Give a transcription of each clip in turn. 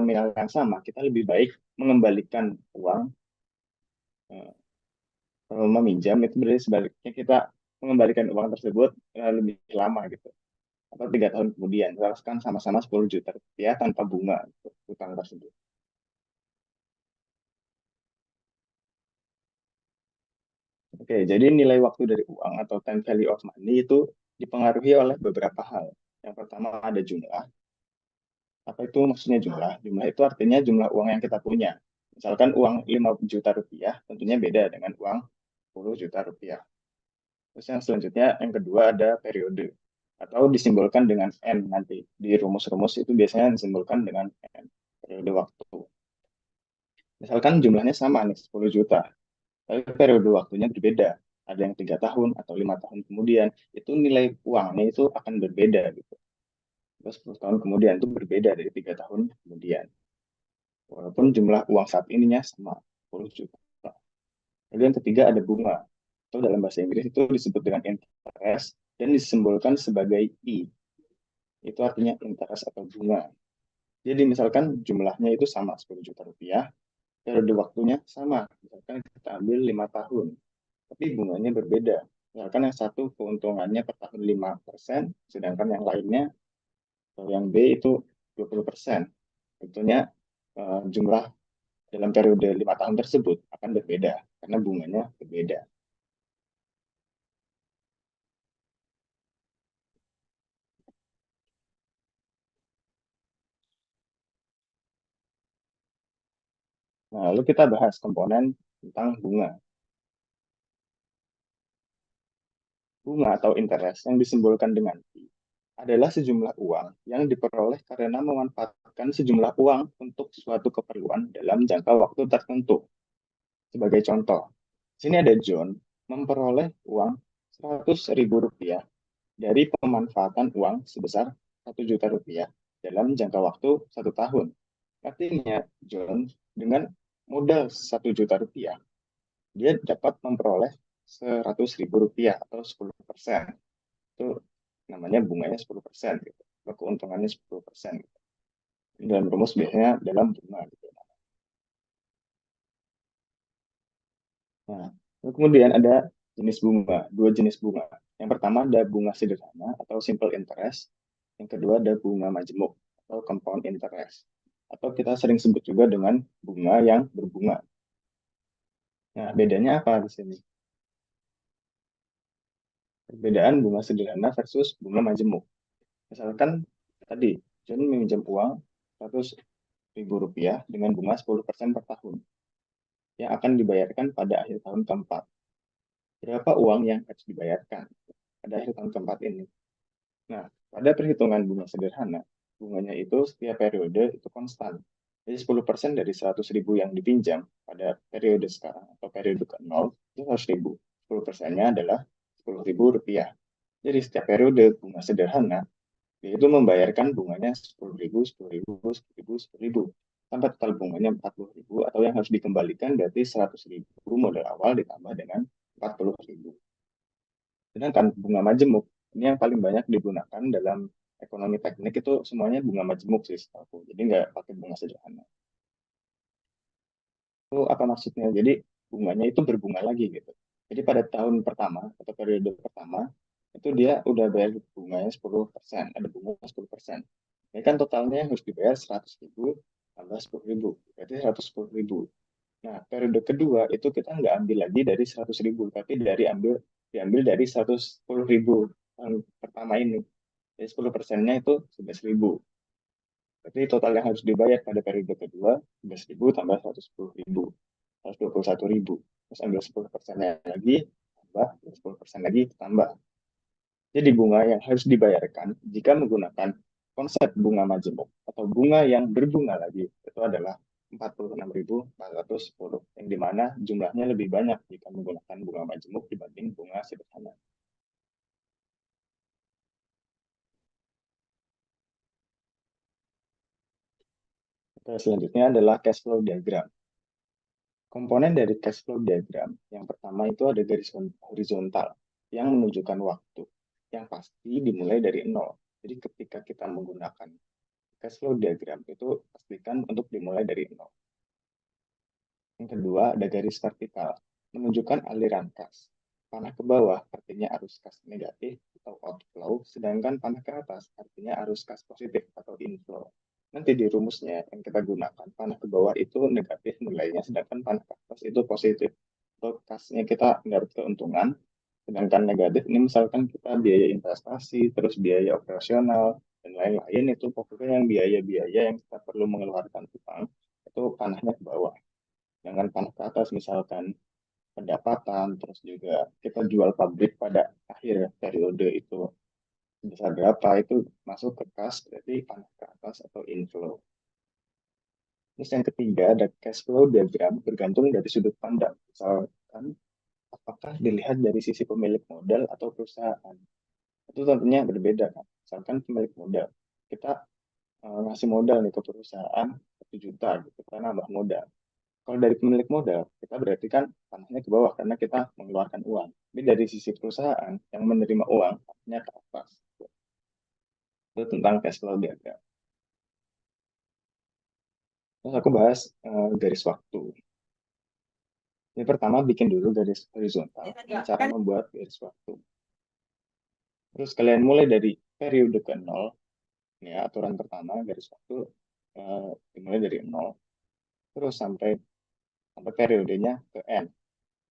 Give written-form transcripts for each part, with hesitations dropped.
nominal yang sama, kita lebih baik mengembalikan uang. Kalau meminjam itu berarti sebaliknya kita mengembalikan uang tersebut lebih lama gitu, atau 3 tahun kemudian, misalkan sama-sama 10 juta rupiah tanpa bunga untuk utang tersebut. Oke, jadi nilai waktu dari uang atau time value of money itu dipengaruhi oleh beberapa hal. Yang pertama ada jumlah. Apa itu maksudnya jumlah? Jumlah itu artinya jumlah uang yang kita punya. Misalkan uang 5 juta rupiah tentunya beda dengan uang 10 juta rupiah. Terus yang selanjutnya, yang kedua ada periode atau disimbolkan dengan N nanti. Di rumus-rumus itu biasanya disimbolkan dengan N, periode waktu. Misalkan jumlahnya sama nih, 10 juta, tapi periode waktunya berbeda. Ada yang 3 tahun atau 5 tahun kemudian, itu nilai uangnya itu akan berbeda gitu. Terus 10 tahun kemudian itu berbeda dari 3 tahun kemudian. Walaupun jumlah uang saat ininya sama, 10 juta. Lalu yang ketiga ada bunga. Atau dalam bahasa Inggris itu disebut dengan interest dan disimbolkan sebagai I. Itu artinya interest atau bunga. Jadi misalkan jumlahnya itu sama 10 juta rupiah, periode waktunya sama, misalkan kita ambil 5 tahun, tapi bunganya berbeda. Misalkan yang satu keuntungannya per tahun 5%, sedangkan yang lainnya, atau yang B itu 20%. Tentunya jumlah dalam periode 5 tahun tersebut akan berbeda, karena bunganya berbeda. Nah, lalu kita bahas komponen tentang bunga. Bunga atau interest yang disimbolkan dengan I adalah sejumlah uang yang diperoleh karena memanfaatkan sejumlah uang untuk suatu keperluan dalam jangka waktu tertentu. Sebagai contoh, sini ada John memperoleh uang 100.000 rupiah dari pemanfaatan uang sebesar 1 juta rupiah dalam jangka waktu 1 tahun. Artinya, John dengan modal 1 juta rupiah, dia dapat memperoleh 100.000 rupiah atau 10%. Itu namanya bunganya 10% gitu. Atau keuntungannya 10% gitu. Dalam rumus biasanya dalam bunga gitu. Nah, lalu kemudian ada jenis bunga, dua jenis bunga. Yang pertama ada bunga sederhana atau simple interest. Yang kedua ada bunga majemuk atau compound interest. Atau kita sering sebut juga dengan bunga yang berbunga. Nah, bedanya apa di sini? Perbedaan bunga sederhana versus bunga majemuk. Misalkan tadi, John meminjam uang 100.000 rupiah dengan bunga 10% per tahun yang akan dibayarkan pada akhir tahun keempat. Berapa uang yang harus dibayarkan pada akhir tahun keempat ini? Nah, pada perhitungan bunga sederhana, bunganya itu setiap periode itu konstan. Jadi 10% dari 100.000 yang dipinjam pada periode sekarang atau periode ke-0 itu 100.000. 10%-nya adalah 10.000 rupiah. Jadi setiap periode bunga sederhana yaitu membayarkan bunganya 10.000, 10.000, 10.000, 10.000. Sampai total bunganya 40.000 atau yang harus dikembalikan berarti 100.000 modal awal ditambah dengan 40.000. Sedangkan bunga majemuk, ini yang paling banyak digunakan dalam ekonomi teknik itu semuanya bunga majemuk sih setahu. Jadi nggak pakai bunga sederhana. Itu apa maksudnya? Jadi bunganya itu berbunga lagi gitu. Jadi pada tahun pertama atau periode pertama, itu dia udah bayar bunganya 10%, ada bunga 10%. Ini kan totalnya harus dibayar 100.000 tambah 10.000, berarti 110.000. Nah, periode kedua itu kita nggak ambil lagi dari 100.000, tapi diambil dari 110.000 tahun pertama ini. Jadi 10%-nya itu 11.000. Berarti total yang harus dibayar pada periode kedua 11.000 tambah 110.000, 121.000. Terus ambil 10%-nya lagi, tambah 10% lagi, tambah. Jadi bunga yang harus dibayarkan jika menggunakan konsep bunga majemuk atau bunga yang berbunga lagi itu adalah 46.410, yang dimana jumlahnya lebih banyak jika menggunakan bunga majemuk dibanding bunga sederhana. Oke, selanjutnya adalah cash flow diagram. Komponen dari cash flow diagram yang pertama itu ada garis horizontal yang menunjukkan waktu yang pasti dimulai dari nol. Jadi ketika kita menggunakan cash flow diagram itu pastikan untuk dimulai dari nol. Yang kedua, ada garis vertikal, menunjukkan aliran kas. Panah ke bawah artinya arus kas negatif atau outflow, sedangkan panah ke atas artinya arus kas positif atau inflow. Nanti di rumusnya yang kita gunakan, panah ke bawah itu negatif nilainya, sedangkan panah ke atas itu positif. Untuk kasnya kita mendapat keuntungan, sedangkan negatif ini misalkan kita biaya investasi, terus biaya operasional, dan lain-lain itu pokoknya yang biaya-biaya yang kita perlu mengeluarkan utang, itu panahnya ke bawah. Dengan panah ke atas misalkan pendapatan, terus juga kita jual pabrik pada akhir periode itu besar berapa, itu masuk ke kas, berarti panah ke atas atau inflow. Terus yang ketiga ada cash flow diagram bergantung dari sudut pandang. Misalkan apakah dilihat dari sisi pemilik modal atau perusahaan. Itu tentunya berbeda kan. Misalkan pemilik modal, kita ngasih modal nih ke perusahaan 1 juta gitu, kita nambah modal. Kalau dari pemilik modal, kita berarti kan panahnya ke bawah karena kita mengeluarkan uang. Tapi dari sisi perusahaan yang menerima uang, panahnya ke atas. Itu tentang cash flow diagram. Terus aku bahas garis waktu. Ini pertama bikin dulu garis horizontal. Cara membuat garis waktu. Terus kalian mulai dari periode ke nol. Ya, aturan pertama garis waktu dimulai dari nol. Terus sampai periodenya ke N.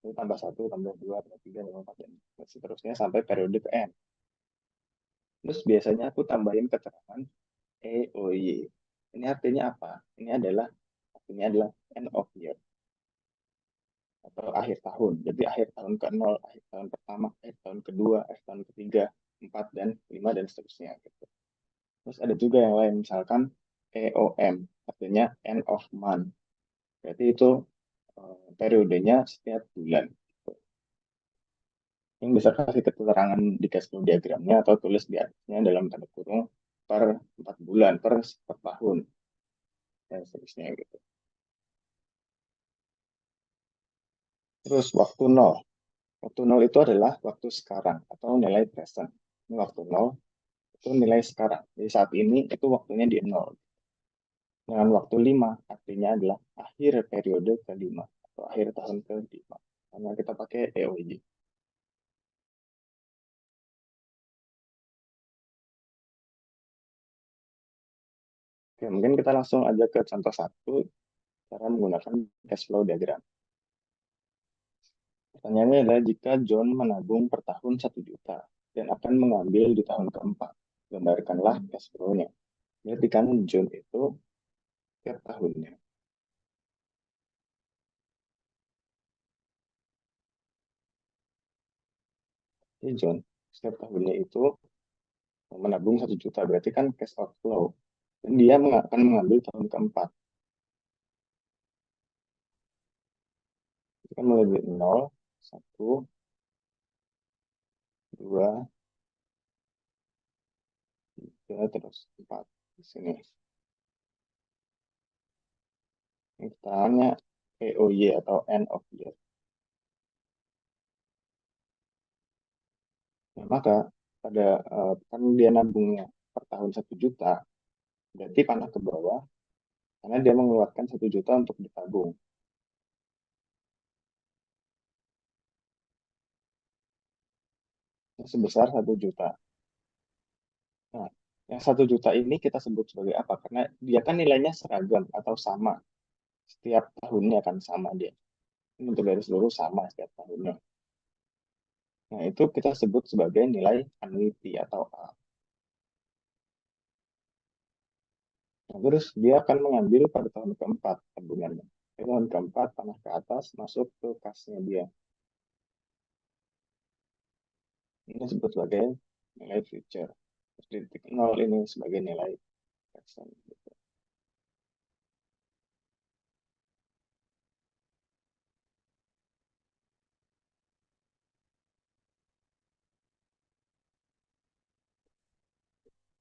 Itu tambah satu, tambah dua, tambah tiga, tambah empat, dan seterusnya sampai periode ke N. Terus biasanya aku tambahin keterangan EOY. Ini artinya apa? Artinya adalah end of year atau akhir tahun. Jadi akhir tahun ke nol, akhir tahun pertama, akhir tahun kedua, akhir tahun ketiga, empat dan lima dan seterusnya gitu. Terus ada juga yang lain misalkan EOM, artinya end of month. Berarti itu periodenya setiap bulan. Yang bisa kasih keterangan di cash flow diagramnya atau tulis di atasnya dalam tanda kurung per 4 bulan, per tahun, dan seterusnya gitu. Terus waktu nol. Waktu nol itu adalah waktu sekarang atau nilai present. Ini waktu nol itu nilai sekarang. Jadi saat ini itu waktunya di nol. Dengan waktu 5 artinya adalah akhir periode kelima atau akhir tahun kelima. Karena kita pakai EOJ. Oke, mungkin kita langsung aja ke contoh satu cara menggunakan cash flow diagram. Pertanyaannya adalah jika John menabung per tahun 1 juta dan akan mengambil di tahun keempat, gambarkanlah cash flow-nya. Berarti kan John itu tiap tahunnya. Jadi John setiap tahunnya itu menabung 1 juta, berarti kan cash outflow. Dan dia akan mengambil tahun keempat. Itu kan mulai dari 0, 1, 2, 3, terus 4. Di sini. Ini kita tanya EOY atau end of year. Nah, maka pada kan dia nabungnya per tahun 1 juta, berarti panah ke bawah karena dia mengeluarkan 1 juta untuk ditabung. Sebesar 1 juta. Nah, yang 1 juta ini kita sebut sebagai apa? Karena dia kan nilainya seragam atau sama. Setiap tahunnya kan sama dia. Ini untuk garis lurus sama setiap tahunnya. Nah, itu kita sebut sebagai nilai annuity atau A. Nah, terus dia akan mengambil pada tahun keempat tabungannya. Di tahun keempat, panah ke atas, masuk ke kasnya dia. Ini disebut sebagai nilai future. Terus di titik nol ini sebagai nilai present. Gitu.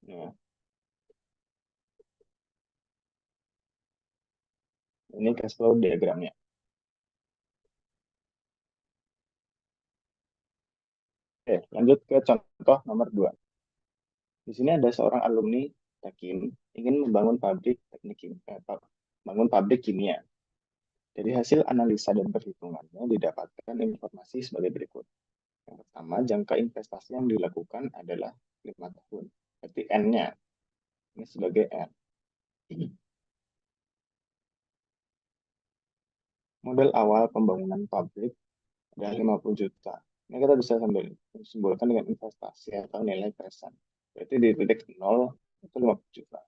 Nah, ini cash flow diagramnya. Oke, lanjut ke contoh nomor 2. Di sini ada seorang alumni Takin ingin membangun pabrik bangun pabrik kimia. Dari hasil analisa dan perhitungannya didapatkan informasi sebagai berikut. Yang pertama, jangka investasi yang dilakukan adalah 5 tahun. Berarti N-nya, ini sebagai N. Modal awal pembangunan pabrik adalah 50 juta. Ini kita bisa sambil simbolkan dengan investasi atau nilai present. Berarti di titik 0 itu 50 juta.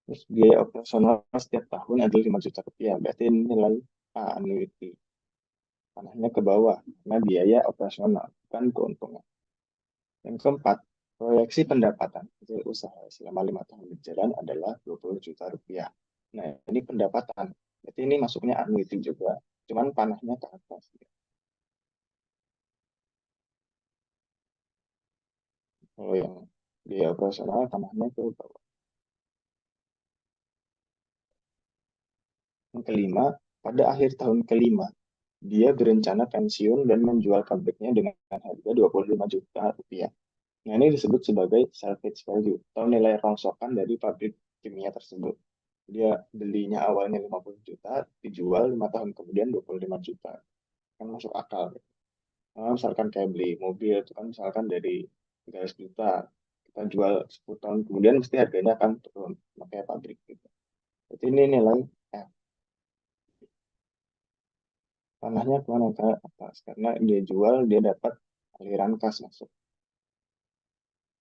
Terus biaya operasional setiap tahun adalah 5 juta rupiah. Berarti ini nilai annuity. Panahnya ke bawah, karena biaya operasional, bukan keuntungan. Yang keempat, proyeksi pendapatan hasil usaha selama 5 tahun berjalan adalah 20 juta rupiah. Nah, ini pendapatan. Berarti ini masuknya annuity juga, cuman panahnya ke atas. Kalau yang biaya operasional, panahnya ke bawah. Yang kelima, pada akhir tahun kelima, dia berencana pensiun dan menjual pabriknya dengan harga 25 juta rupiah. Nah, ini disebut sebagai salvage value atau nilai rongsokan dari pabrik kimia tersebut. Dia belinya awalnya 50 juta, dijual 5 tahun kemudian 25 juta. Kan masuk akal. Nah, misalkan kayak beli mobil, itu kan misalkan dari 300 juta, kita jual 10 tahun kemudian mesti harganya akan turun. Makanya pabrik gitu. Jadi ini nilai F. Tanahnya kemana ke atas? Karena dia jual, dia dapat aliran kas masuk.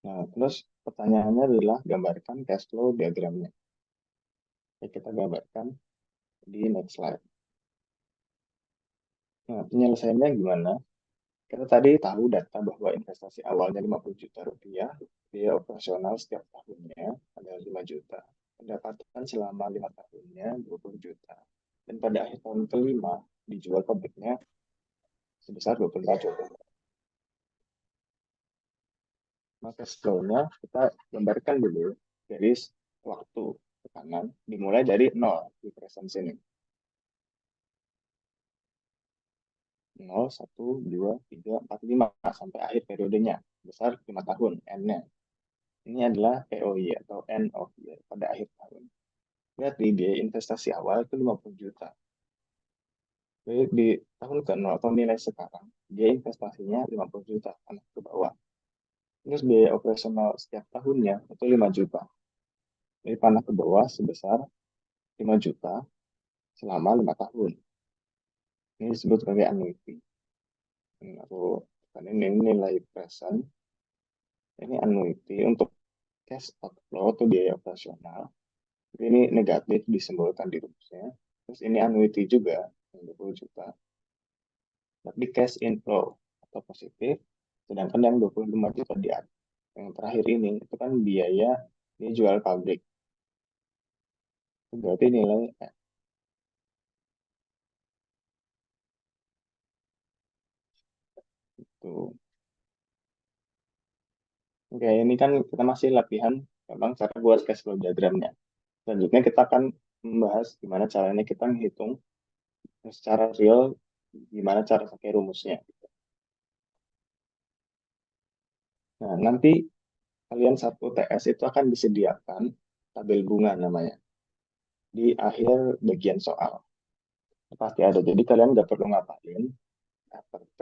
Nah, terus pertanyaannya adalah gambarkan cash flow diagramnya. Oke, kita gambarkan di next slide. Nah, penyelesaiannya gimana? Kita tadi tahu data bahwa investasi awalnya 50 juta rupiah, biaya operasional setiap tahunnya adalah 5 juta. Pendapatan selama 5 tahunnya 20 juta. Dan pada akhir tahun kelima, dijual pabriknya sebesar 25 juta. Maka flow-nya kita gambarkan dulu dari waktu ke kanan, dimulai dari 0 di present sini. 0, 1, 2, 3, 4, 5 sampai akhir periodenya. Besar 5 tahun, N-nya. Ini adalah EOY atau end of year pada akhir tahun. Lihat di biaya investasi awal itu 50 juta. Jadi di tahun ke-0 atau nilai sekarang, dia investasinya 50 juta, anak ke bawah. Terus biaya operasional setiap tahunnya itu 5 juta. Jadi panah ke bawah sebesar 5 juta selama 5 tahun. Ini disebut sebagai annuity. Aku ini nilai present. Ini annuity untuk cash outflow atau biaya operasional. Ini negatif disimbolkan di rumusnya. Terus ini annuity juga, 20 juta. Tapi cash inflow atau positif, sedangkan yang 25 juta di atas. Yang terakhir ini, itu kan biaya dia jual pabrik. Itu berarti nilai itu. Oke, ini kan kita masih latihan memang cara buat cash flow diagramnya. Selanjutnya kita akan membahas gimana caranya kita menghitung secara real, gimana cara pakai rumusnya. Nah, nanti kalian satu TS itu akan disediakan tabel bunga namanya di akhir bagian soal. Pasti ada. Jadi kalian nggak perlu ngapalin F per P,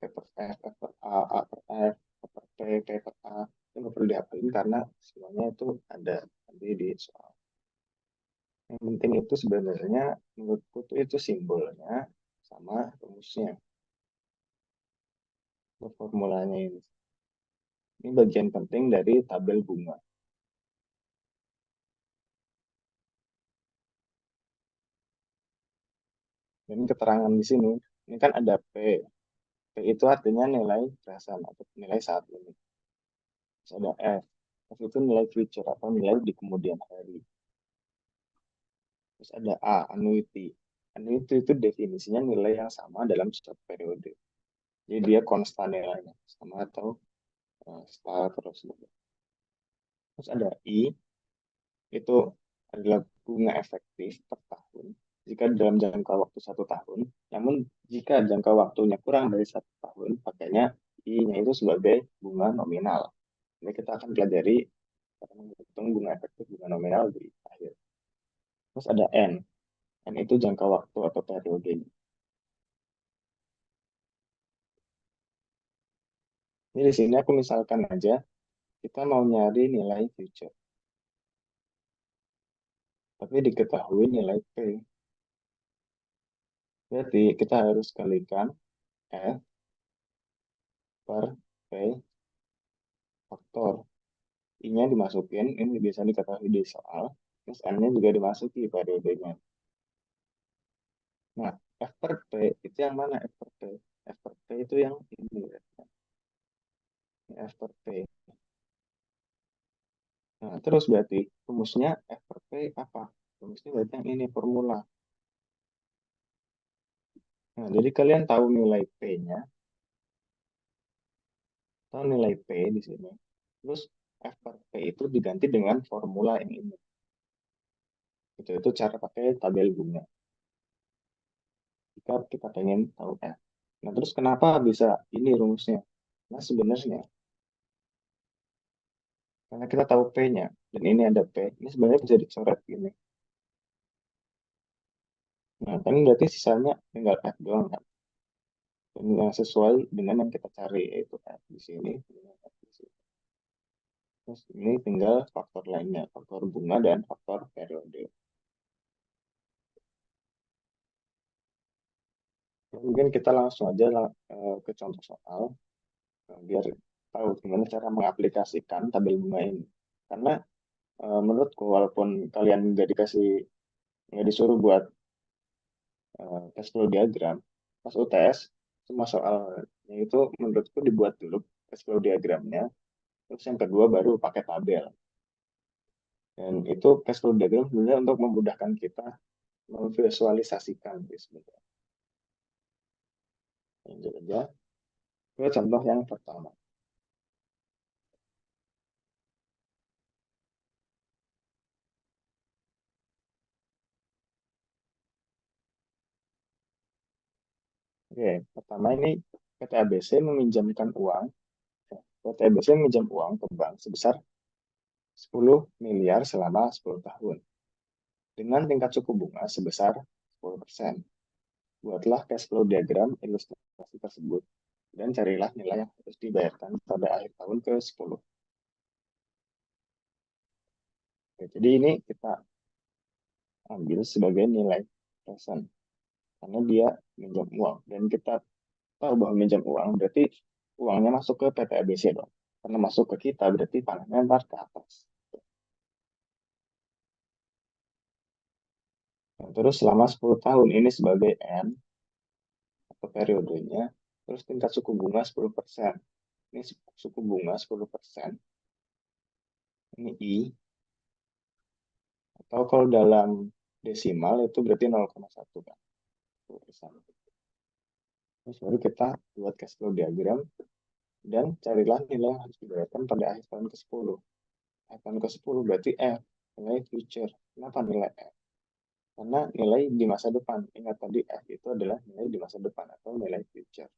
F per F, F per A per F, F per P, P per A. Itu nggak perlu dihafalin karena semuanya itu ada nanti di soal. Yang penting itu sebenarnya menurutku tuh itu simbolnya sama rumusnya, formulanya ini. Ini bagian penting dari tabel bunga. Dan keterangan di sini, ini kan ada P. P itu artinya nilai present atau nilai saat ini. Terus ada F. F itu nilai future atau nilai di kemudian hari. Terus ada A, annuity. Annuity itu definisinya nilai yang sama dalam setiap periode. Jadi dia konstan nilainya, sama atau setara terus. Terus ada I, itu adalah bunga efektif per tahun jika dalam jangka waktu 1 tahun. Namun jika jangka waktunya kurang dari 1 tahun, pakainya I-nya itu sebagai bunga nominal. Ini kita akan pelajari cara menghitung bunga efektif bunga nominal di akhir. Terus ada N. N itu jangka waktu atau periode. Ini di sini aku misalkan aja, kita mau nyari nilai future. Tapi diketahui nilai P. Berarti kita harus kalikan F per P faktor. I-nya dimasukin, ini bisa diketahui di soal. Terus N-nya juga dimasuki periodenya. Nah, F per P itu yang mana F per P? F per P itu yang ini. Ya. Ini F per P. Nah, terus berarti rumusnya F per P apa? Rumusnya berarti yang ini formula. Nah, jadi kalian tahu nilai P-nya, tahu nilai P di sini. Terus F per P itu diganti dengan formula yang ini. Itu cara pakai tabel bunga. Jika kita pengen tahu F. Nah, terus kenapa bisa ini rumusnya? Nah, sebenarnya karena kita tahu P-nya dan ini ada P, ini sebenarnya bisa dicoret gini. Nah, kan berarti sisanya tinggal F doang kan? Dan yang sesuai dengan yang kita cari yaitu F di sini, F di sini. Terus ini tinggal faktor lainnya, faktor bunga dan faktor periode. Mungkin kita langsung aja ke contoh soal biar tahu gimana cara mengaplikasikan tabel bunga ini. Karena menurutku walaupun kalian nggak disuruh buat cash flow diagram, pas UTS semua soalnya itu menurutku dibuat dulu cash flow diagramnya, terus yang kedua baru pakai tabel. Dan itu cash flow diagram sebenarnya untuk memudahkan kita memvisualisasikan gitu sebenarnya. Lanjut aja ke contoh yang pertama. Oke, pertama ini PT ABC meminjamkan uang. PT ABC meminjam uang ke bank sebesar 10 miliar selama 10 tahun dengan tingkat suku bunga sebesar 10%. Buatlah cash flow diagram ilustrasi tersebut dan carilah nilai yang harus dibayarkan pada akhir tahun ke-10. Jadi ini kita ambil sebagai nilai present karena dia minjam uang dan kita tahu bahwa minjam uang berarti uangnya masuk ke PT ABC dong. Karena masuk ke kita berarti panahnya ntar ke atas. Nah, terus selama 10 tahun ini sebagai N atau periodenya, terus tingkat suku bunga 10%. Ini suku bunga 10%. Ini I. Atau kalau dalam desimal itu berarti 0,1 kan. 10%. Terus baru kita buat cash flow diagram dan carilah nilai yang harus dibayarkan pada akhir tahun ke-10. Akhir tahun ke-10 berarti F, nilai future. Kenapa nilai F? Karena nilai di masa depan. Ingat tadi F itu adalah nilai di masa depan atau nilai future.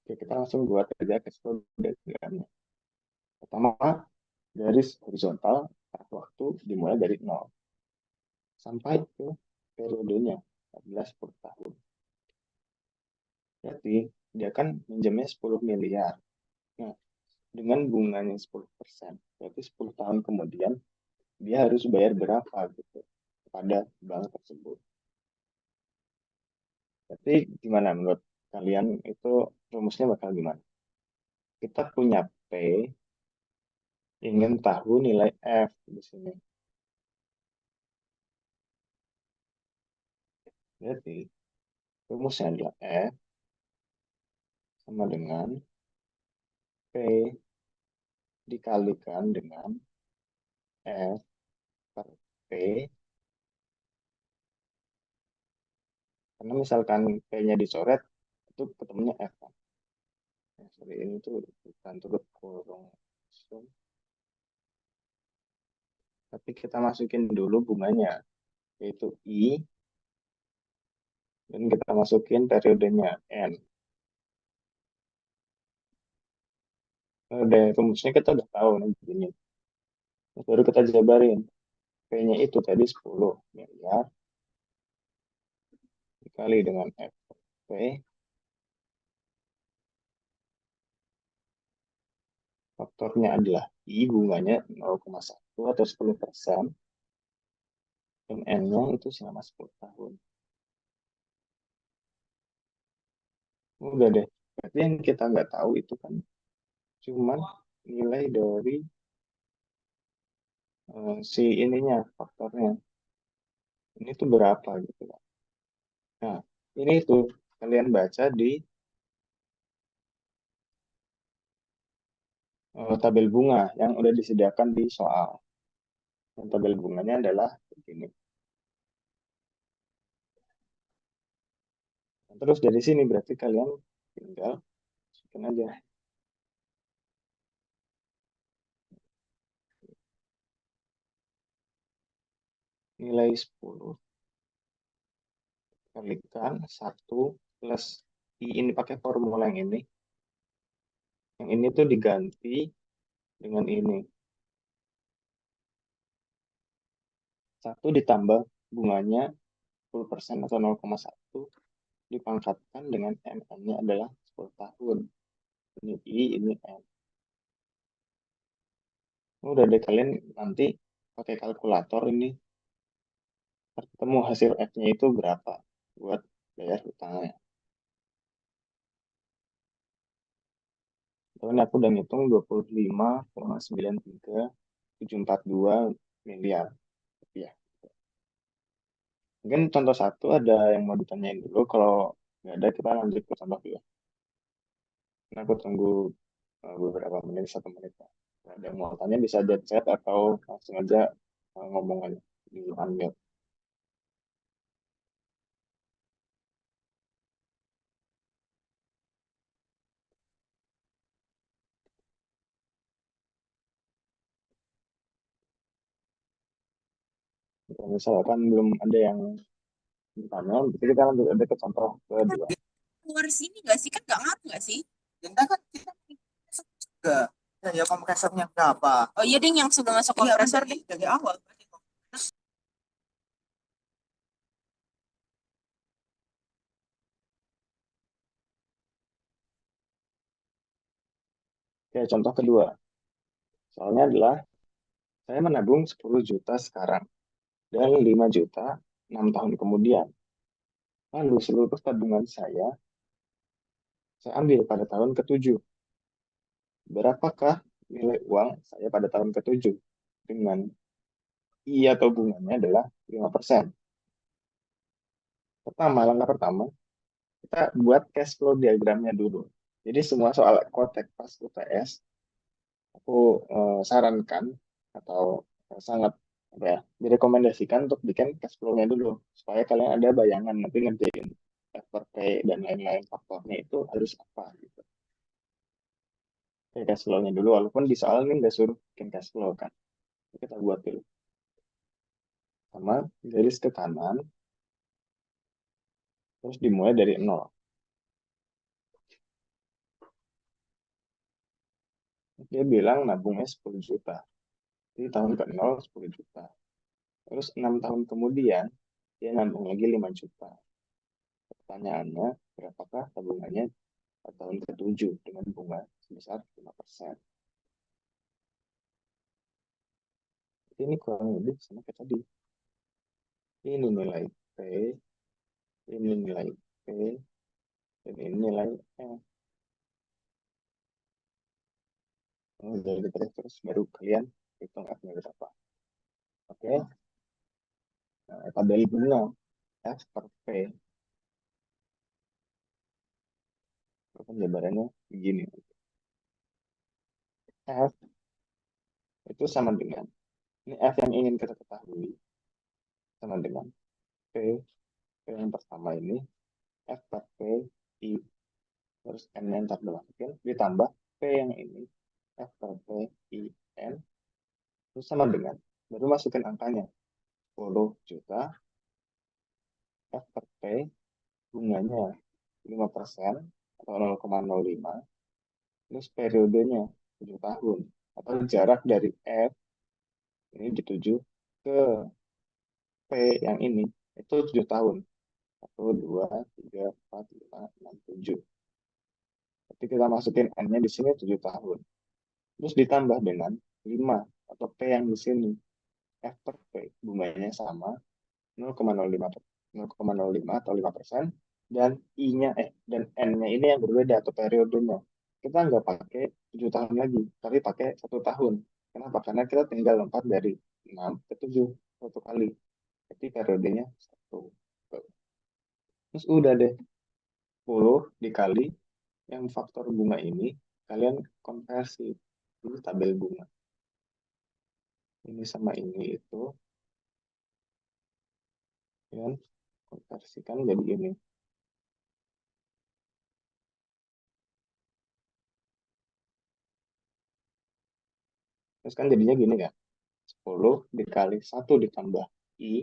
Oke, kita langsung buat aja cash flow diagramnya. Pertama, garis horizontal waktu dimulai dari 0 sampai ke periodenya 14 per tahun. Berarti dia kan minjemnya 10 miliar. Nah, dengan bunganya 10%, berarti 10 tahun kemudian dia harus bayar berapa gitu kepada bank tersebut. Tapi gimana menurut kalian itu rumusnya bakal gimana? Kita punya P, ingin tahu nilai F di sini. Berarti rumusnya adalah F sama dengan P dikalikan dengan F per P. Karena misalkan P-nya dicoret, itu ketemunya F kan. Ya, sorry, ini tuh bukan turut kurung. Tapi kita masukin dulu bunganya, yaitu I, dan kita masukin periodenya N. Udah, rumusnya kita udah tahu nih begini. Terus baru kita jabarin. P-nya itu tadi 10 miliar dikali dengan FP, faktornya adalah I, bunganya 0,1 atau 10%, dan N-nya itu selama 10 tahun. Udah deh. Berarti yang kita nggak tahu itu kan cuman nilai dari si ininya, faktornya. Ini tuh berapa gitu kan. Nah, ini tuh kalian baca di tabel bunga yang udah disediakan di soal. Dan tabel bunganya adalah begini. Nah, terus dari sini berarti kalian tinggal masukin aja nilai 10 kalikan 1 plus I, ini pakai formula yang ini. Yang ini tuh diganti dengan ini. 1 ditambah bunganya 10% atau 0,1 dipangkatkan dengan MN-nya adalah 10 tahun. Ini I, ini N. Udah deh kalian nanti pakai kalkulator ini ketemu hasil F-nya itu berapa buat bayar hutangnya. Soalnya aku udah ngitung 25,93742 miliar rupiah. Mungkin contoh satu ada yang mau ditanyain dulu. Kalau nggak ada, kita lanjut ke contoh dua. Nah, aku tunggu beberapa menit, 1 menit. Lah. Kalau ada yang mau tanya bisa aja chat atau langsung aja ngomong aja di unmute. Kalau misalkan belum ada yang bertanya, jadi kita lanjut ada ke contoh kedua. Keluar sini nggak sih? Kan nggak ngaruh nggak sih? Kita kan kita juga. Ya, ya kompresornya berapa? Oh iya ding, yang sudah masuk kompresor deh. Dari awal. Oke, contoh kedua. Soalnya adalah saya menabung 10 juta sekarang dan 5 juta 6 tahun kemudian. Lalu seluruh tabungan saya ambil pada tahun ke-7. Berapakah nilai uang saya pada tahun ke-7? Dengan I atau bunganya adalah 5%. Langkah pertama, kita buat cash flow diagramnya dulu. Jadi semua soal kotek pas UTS, aku sarankan atau sangat apa ya, direkomendasikan untuk bikin cash flow-nya dulu. Supaya kalian ada bayangan nanti ngerjain FRP dan lain-lain faktornya itu harus apa gitu. Oke, cash flow-nya dulu, walaupun di soal ini nggak suruh bikin cash flow kan. Kita buat dulu. Sama garis ke kanan, terus dimulai dari nol. Dia bilang nabungnya 10 juta. Jadi tahun ke-0 10 juta. Terus 6 tahun kemudian, dia nabung lagi 5 juta. Pertanyaannya, berapakah tabungannya pada tahun ke-7 dengan bunga sebesar 5%? Ini kurang lebih sama kayak tadi. Ini nilai P, ini nilai P, dan ini nilai F. Jadi terus baru kalian hitung F-nya berapa. Oke, nah, tabel bunga F per P. Penjabarannya begini. F itu sama dengan, ini F yang ingin kita ketahui, sama dengan P, P yang pertama ini, F per P, I, terus N yang ntar dimasukin, ditambah P yang ini, F per P, I, N, terus sama dengan, baru masukin angkanya, 10 juta, F per P, bunganya 5% atau 0,05, terus periodenya 7 tahun. Atau jarak dari F ini dituju ke P yang ini itu 7 tahun. 1, 2, 3, 4, 5, 6, 7. Jadi kita masukin N-nya di sini 7 tahun. Terus ditambah dengan 5 atau P yang di sini. F per P bunganya sama 0,05 0,05 atau 5%, dan dan N-nya ini yang berbeda atau periodenya. Kita nggak pakai 7 tahun lagi, tapi pakai 1 tahun. Kenapa? Karena kita tinggal lompat dari 6 ke 7 satu kali. Jadi periodenya 1. Terus udah deh, 10 dikali yang faktor bunga ini, kalian konversi ini tabel bunga. Ini sama ini itu, kalian konversikan jadi ini. Terus kan jadinya gini kan, 10 dikali 1 ditambah I,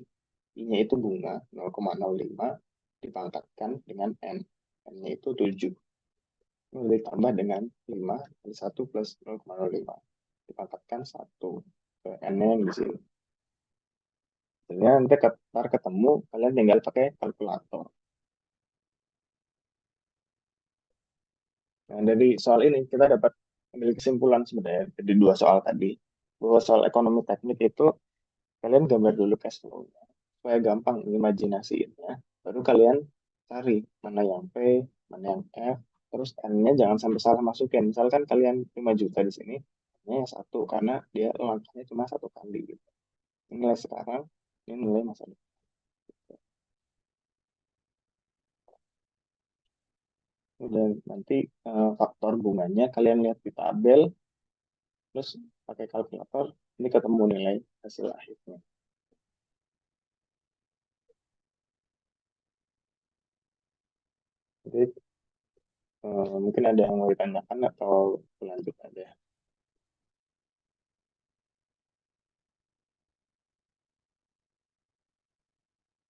I-nya itu bunga 0,05 dipangkatkan dengan N. N-nya itu 7. Ini ditambah dengan 5 kali 1 plus 0,05 dipangkatkan 1 ke N-nya yang di sini. Sebenarnya nanti ntar ketemu, kalian tinggal pakai kalkulator. Nah, dari soal ini kita dapat ambil kesimpulan sebenarnya dari dua soal tadi. Bahwa soal ekonomi teknik itu kalian gambar dulu cash flow-nya supaya gampang imajinasiinnya. Baru kalian cari mana yang P, mana yang F, terus N-nya jangan sampai salah masukin. Misalkan kalian 5 juta di sini, N-nya 1 karena dia langkahnya cuma 1 kali gitu. Ini nilai sekarang, ini nilai masa depan. Dan nanti faktor bunganya kalian lihat di tabel, terus pakai kalkulator, ini ketemu nilai hasil akhirnya. Jadi mungkin ada yang mau ditanyakan atau lanjut aja.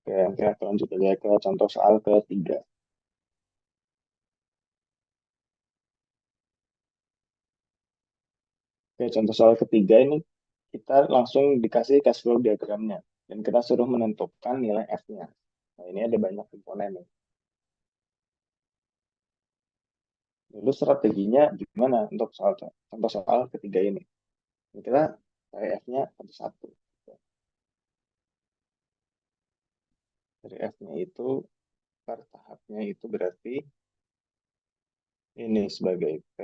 Oke, oke, aku lanjut aja ke contoh soal ketiga. Oke, contoh soal ketiga ini kita langsung dikasih cash flow diagramnya dan kita suruh menentukan nilai F-nya. Nah, ini ada banyak komponen nih. Lalu strateginya gimana untuk contoh soal ketiga ini? Kita cari F-nya satu-satu. Dari F-nya itu per tahapnya itu berarti ini sebagai P,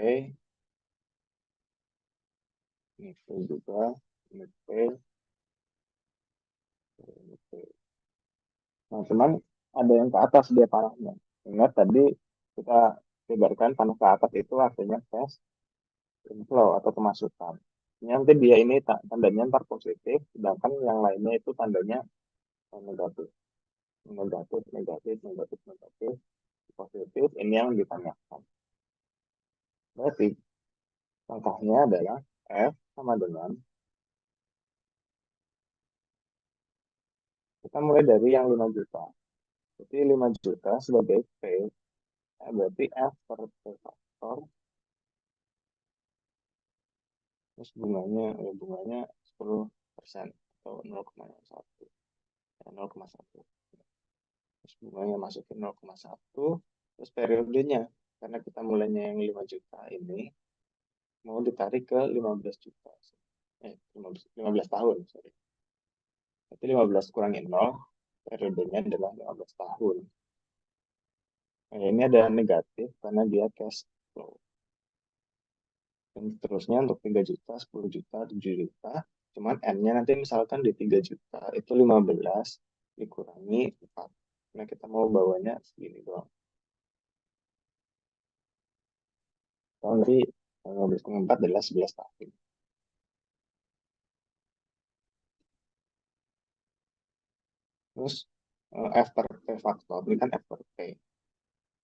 ini P juga, ini P, ini P. Nah, cuman ada yang ke atas dia panahnya. Ingat tadi kita ibaratkan panah ke atas itu artinya cash inflow atau pemasukan. Ini nanti dia ini tandanya ntar positif, sedangkan yang lainnya itu tandanya negatif. Negatif, negatif, negatif, negatif, positif. Ini yang ditanyakan. Berarti langkahnya adalah F sama dengan, kita mulai dari yang 5 juta. Jadi 5 juta sebagai P, berarti F per P faktor, terus bunganya 10% atau 0,1. Ya, 0,1. Terus bunganya masukin 0,1. Terus periodenya, karena kita mulainya yang 5 juta ini, mau ditarik ke 15 juta. 15 tahun, sorry. Berarti 15 kurangin 0, periodenya adalah 15 tahun. Nah, ini ada negatif karena dia cash flow. Dan seterusnya untuk 3 juta, 10 juta, 7 juta. Cuman N-nya nanti misalkan di 3 juta, itu 15 dikurangi 4. Nah, kita mau bawanya segini doang. Kalau nanti 15 adalah 11 tahun. Terus F per P faktor, ini kan F per P.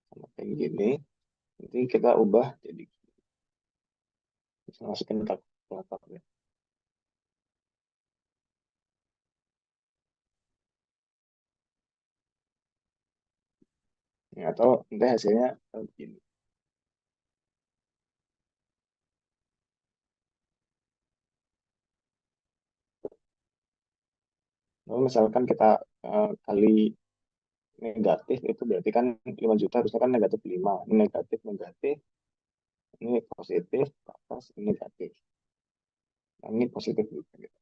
Sama kayak gini, nanti kita ubah jadi, bisa masukin kalkulator ya. Ya, atau nanti hasilnya begini. Lalu misalkan kita kali negatif itu berarti kan 5 juta harusnya kan negatif 5. Ini negatif, negatif, ini positif, atas ini negatif. Nah, ini positif juga. Gitu.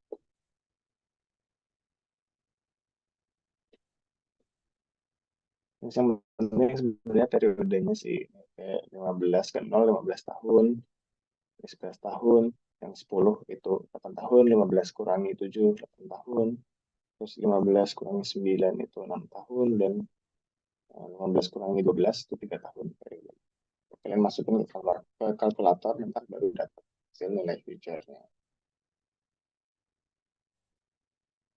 Terus yang penting sebenarnya periodenya sih kayak 15 ke 0, 15 tahun, 11 tahun, yang 10 itu 8 tahun, 15 kurangi 7, 8 tahun, terus 15 kurangi 9 itu 6 tahun, dan 15 kurangi 12 itu 3 tahun. Kalian masukin ke kalkulator, nanti baru dapat hasil nilai future-nya.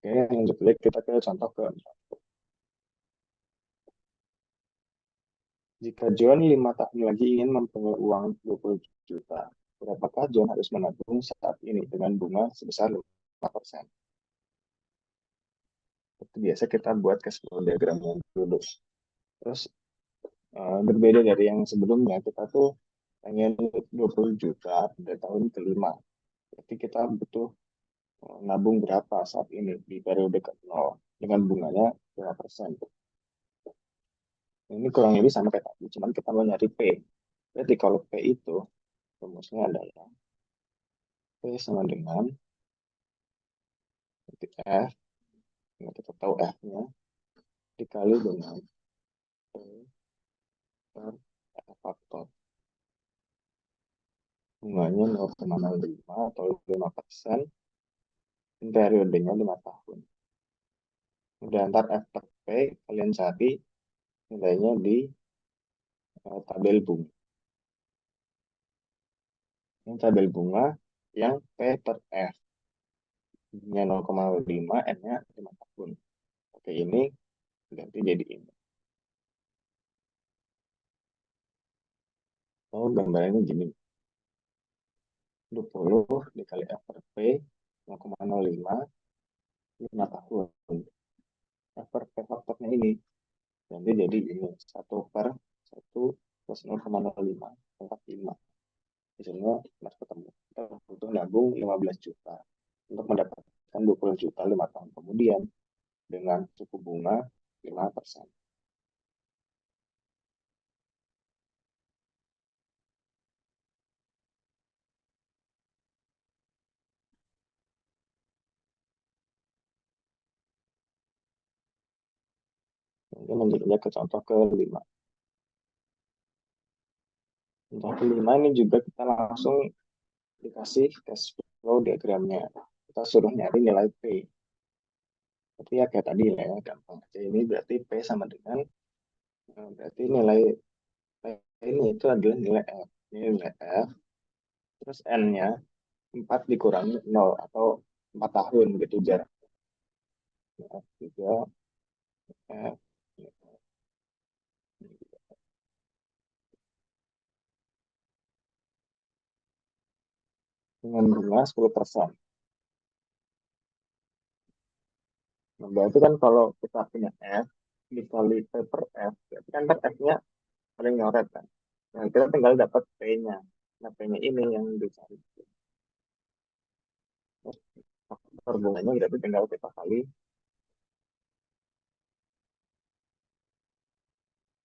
Oke, lanjut lagi kita ke contoh ke jika John 5 tahun lagi ingin memperoleh uang 20 juta, berapakah John harus menabung saat ini dengan bunga sebesar 5%? Itu biasa kita buat cash flow diagramnya dulu. Terus berbeda dari yang sebelumnya, kita tuh pengen 20 juta pada tahun kelima. Jadi kita butuh nabung berapa saat ini di periode ke-0 dengan bunganya 5%. Ini kurang lebih sama kayak tadi, cuman kita mau nyari P. Berarti kalau P itu rumusnya adalah P sama dengan titik F, yang kita tahu F-nya, dikali dengan P per F faktor. Bunganya 0,05 atau 5%, dan periodenya 5 tahun. Udah ntar F per P, kalian cari nilainya di tabel bunga. Ini tabel bunga yang P per F. Nya 0,5, N-nya 5 tahun. Oke, ini ganti jadi ini. Oh, gambarnya gini. 20 dikali F per P 0,05 5 tahun. F per P faktornya ini. Nanti jadi ini 1/1 plus 0,05 pangkat 5. Hasilnya mas ketemu. Kita butuh nabung 15 juta untuk mendapatkan 20 juta 5 tahun kemudian dengan suku bunga 5%. Mungkin lanjutnya ke contoh ke-5. Contoh ke-5 ini juga kita langsung dikasih cash flow diagramnya. Kita suruh nyari nilai P. Tapi ya kayak tadi ya, gampang aja. Ini berarti P sama dengan, berarti nilai P ini itu adalah nilai F. Ini nilai F. Terus N-nya 4 dikurangi 0 atau 4 tahun gitu jarak. F 3, F dengan bunga 10%. Nah, berarti kan kalau kita punya F dikali P per F, berarti kan F-nya paling nyoret kan. Nah, kita tinggal dapat P-nya. Nah, P-nya ini yang dicari. Faktor bunganya berarti tinggal kita kali.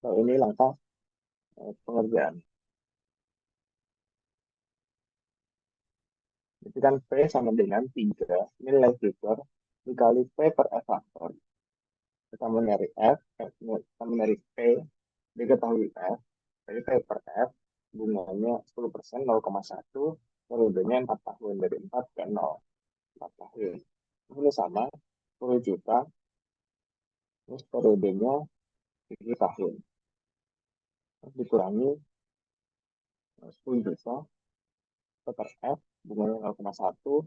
So, ini langkah pengerjaan. Jadi kan P sama dengan 3 nilai future dikali P per F faktor. Kita mau nyari F, kita mau nyari P, diketahui F, jadi P per F, bunganya 10%, 0,1, periodenya 4 tahun, dari 4 ke 0, 4 tahun. Ini sama, 10 juta, terus periodenya 7 tahun. Terus dikurangi 10 juta, P per F, bunganya 0,1,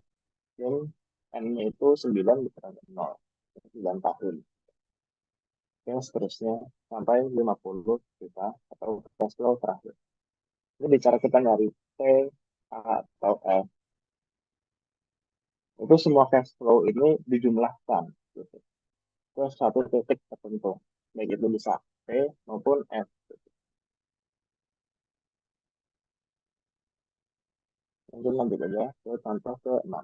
dan N-nya itu 9 dikurangi 0, 9 tahun. Dan seterusnya sampai 50 juta atau cash flow terakhir. Jadi cara kita nyari T, A, atau F, itu semua cash flow ini dijumlahkan. Gitu. Terus satu titik tertentu. Baik itu bisa T maupun F. Mungkin lanjut aja ke contoh ke-6.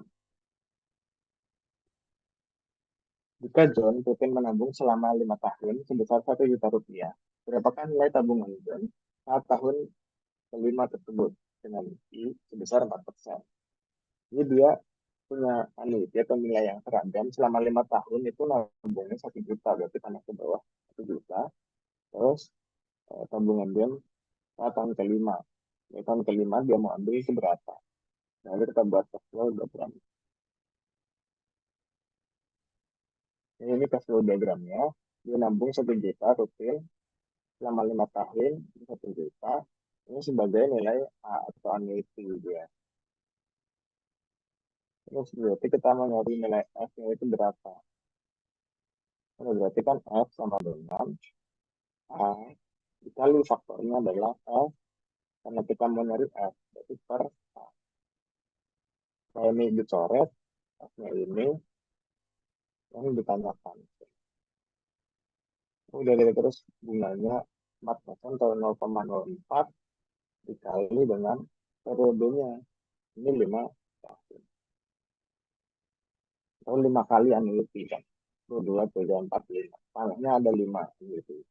Jika John rutin menabung selama 5 tahun sebesar 1 juta rupiah, berapakah nilai tabungan John saat tahun kelima tersebut dengan I sebesar 4%. Jadi dia punya annuity atau nilai yang seragam selama 5 tahun itu nabungnya 1 juta, berarti tanah ke bawah 1 juta. Terus tabungan dia tahun kelima. Di tahun kelima dia mau ambil itu berapa? Nah, lalu kita buat cash flow diagram. Ini cash flow diagramnya. Dia nabung 1 juta rupiah selama 5 tahun, 1 juta. Ini sebagai nilai A atau annuity dia. Terus berarti kita mau nyari nilai F-nya itu berapa? Nah, berarti kan F sama dengan A dikali faktornya adalah F, karena kita mau nyari F, berarti per A. Nah, ini dicoret, F-nya ini yang ditanyakan. Udah gitu terus bunganya 4% atau 0,04 dikali dengan periodenya. Ini 5 tahun. Atau 5 kali annuity kan. 2, 3, 4, 5. Palingnya ada 5 gitu.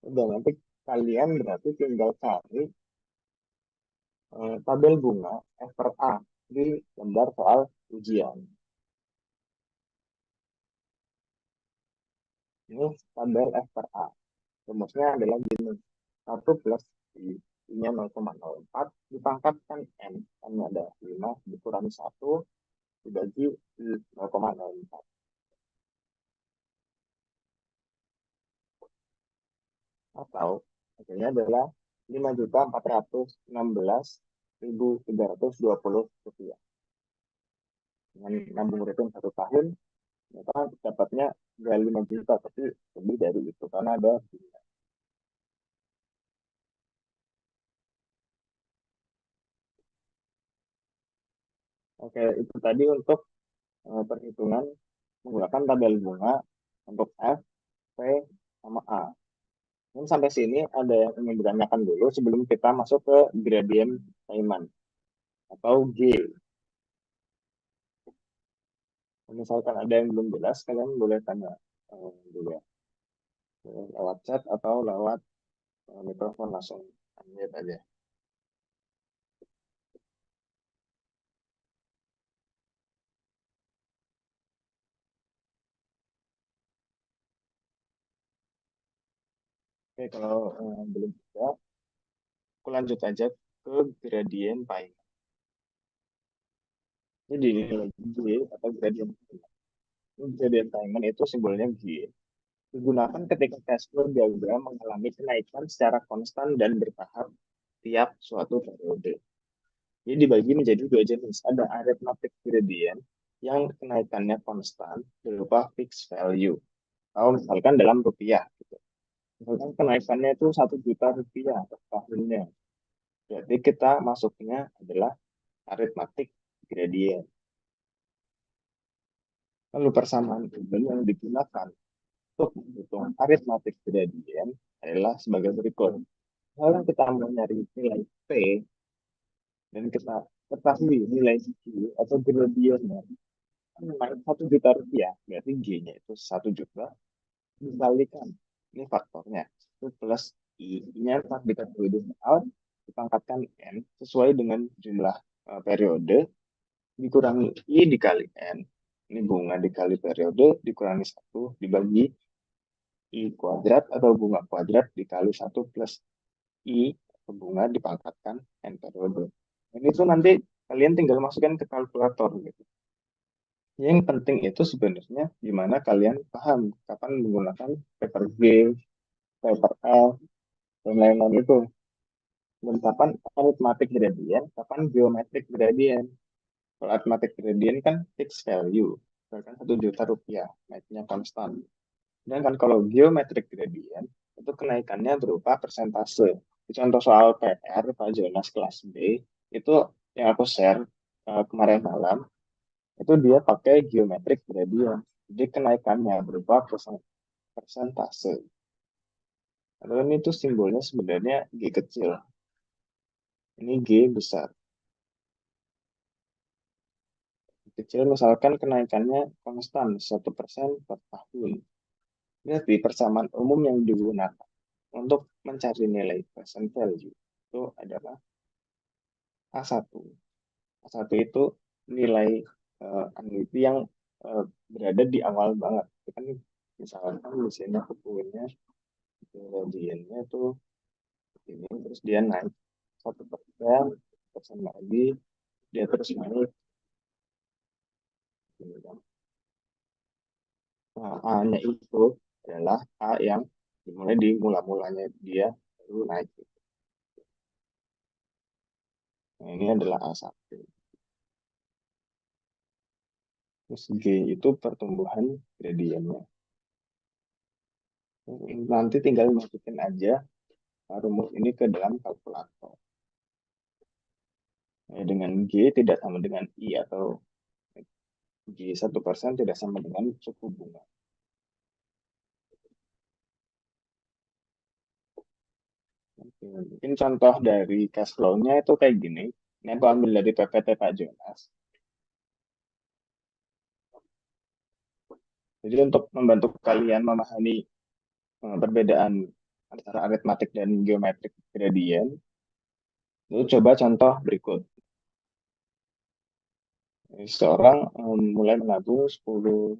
Udah nanti kalian berarti tinggal cari tabel bunga F per A di lembar soal ujian. Ini tabel F per A. Rumusnya adalah gini. 1 plus I. I-nya 0,04 dipangkatkan N. N-nya ada 5 dikurangi 1 dibagi I 0,04. Atau hasilnya adalah 5.416.320 rupiah. Dengan nabung rutin 1 tahun, maka dapatnya nggak 5 juta, tapi lebih dari itu karena ada bunga. Oke, itu tadi untuk perhitungan menggunakan tabel bunga untuk F, P, sama A. Dan sampai sini ada yang ingin ditanyakan dulu sebelum kita masuk ke gradient Feynman atau G. Misalkan ada yang belum jelas, kalian boleh tanya dulu ya. Lewat chat atau lewat mikrofon langsung unmute aja. Oke, kalau belum bisa, aku lanjut aja ke gradient Feynman. Jadi nilai G atau gradient Feynman. Gradient Feynman itu simbolnya G. Digunakan ketika cash flow diagram mengalami kenaikan secara konstan dan bertahap tiap suatu periode. Ini dibagi menjadi dua jenis. Ada arithmetic gradient yang kenaikannya konstan berupa fixed value. Atau misalkan dalam rupiah. Gitu. Misalkan kenaikannya itu 1 juta rupiah per tahunnya. Jadi kita masuknya adalah arithmetic gradient. Lalu persamaan tabel yang digunakan untuk menghitung arithmetic gradient adalah sebagai berikut. Kalau kita mau nyari nilai P dan kita ketahui nilai Q atau gradientnya, 1 juta rupiah, berarti G-nya itu 1 juta dikalikan. Ini faktornya. Itu plus I-nya diketahui di soal, dipangkatkan N sesuai dengan jumlah periode, dikurangi I dikali N. Ini bunga dikali periode, dikurangi 1, dibagi I kuadrat atau bunga kuadrat dikali 1 plus I bunga dipangkatkan N periode. Ini tuh nanti kalian tinggal masukkan ke kalkulator gitu. Yang penting itu sebenarnya gimana kalian paham kapan menggunakan paper G, paper L, dan lain-lain itu. Dan kapan arithmetic gradient, kapan geometric gradient. Kalau arithmetic gradient kan fixed value, bahkan 1 juta rupiah, naiknya konstan. Dan kan kalau geometric gradient, itu kenaikannya berupa persentase. Di contoh soal PR, Pak Jonas kelas B, itu yang aku share kemarin malam, itu dia pakai geometric gradient. Jadi kenaikannya berupa persentase. Lalu ini tuh simbolnya sebenarnya G kecil. Ini G besar. kecil, misalkan kenaikannya konstan 1% per tahun. Berarti persamaan umum yang digunakan untuk mencari nilai present value itu adalah A1. A1 itu nilai annuity yang berada di awal banget. Itu kan misalkan di sini aku punya gradiennya tuh ini, terus dia naik 1% lagi, dia terus naik. Gitu kan. Nah, A-nya itu adalah A yang dimulai di mula-mulanya dia baru naik. Nah, ini adalah A1. Terus G itu pertumbuhan gradiennya. Nanti tinggal masukin aja rumus ini ke dalam kalkulator. Dengan G tidak sama dengan I atau G 1% tidak sama dengan suku bunga. Oke, mungkin contoh dari cash flow-nya itu kayak gini. Ini aku ambil dari PPT Pak Jonas. Jadi untuk membantu kalian memahami perbedaan antara aritmatik dan geometrik gradient, itu coba contoh berikut. Seseorang mulai menabung 10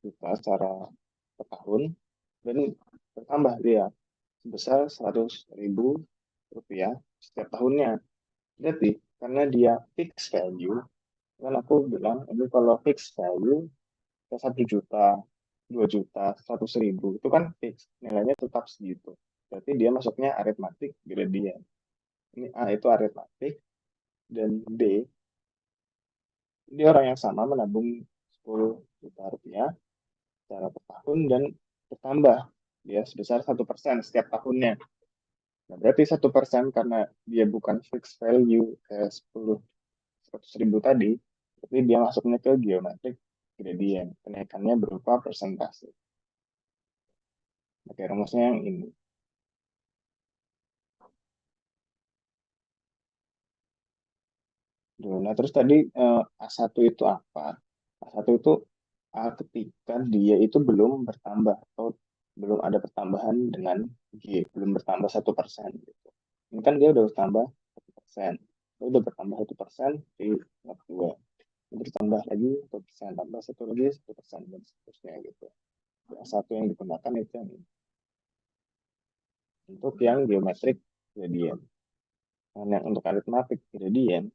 juta secara per tahun dan bertambah dia sebesar 100.000 rupiah setiap tahunnya. Berarti karena dia fixed value, kan aku bilang ini kalau fixed value 1 juta, 2 juta, 100.000 itu kan fix nilainya tetap segitu. Berarti dia masuknya aritmatik gradient. Ini A itu aritmatik dan B dia orang yang sama menabung 10 juta rupiah secara per tahun dan bertambah dia sebesar 1% setiap tahunnya. Nah, berarti 1% karena dia bukan fixed value kayak 100.000 tadi, tapi dia masuknya ke geometrik gradient. Kenaikannya berupa persentase. Oke, rumusnya yang ini. Nah, terus tadi A1 itu apa? A1 itu A ketika dia itu belum bertambah atau belum ada pertambahan dengan G, belum bertambah 1%. Gitu. Ini kan dia udah bertambah 1%. Dia udah bertambah 1% di tahap 2. Bertambah lagi 1%, tambah satu lagi 1%, dan seterusnya gitu. Yang satu yang digunakan itu yang ini. Untuk yang geometrik gradient. Nah, yang untuk aritmatik gradient,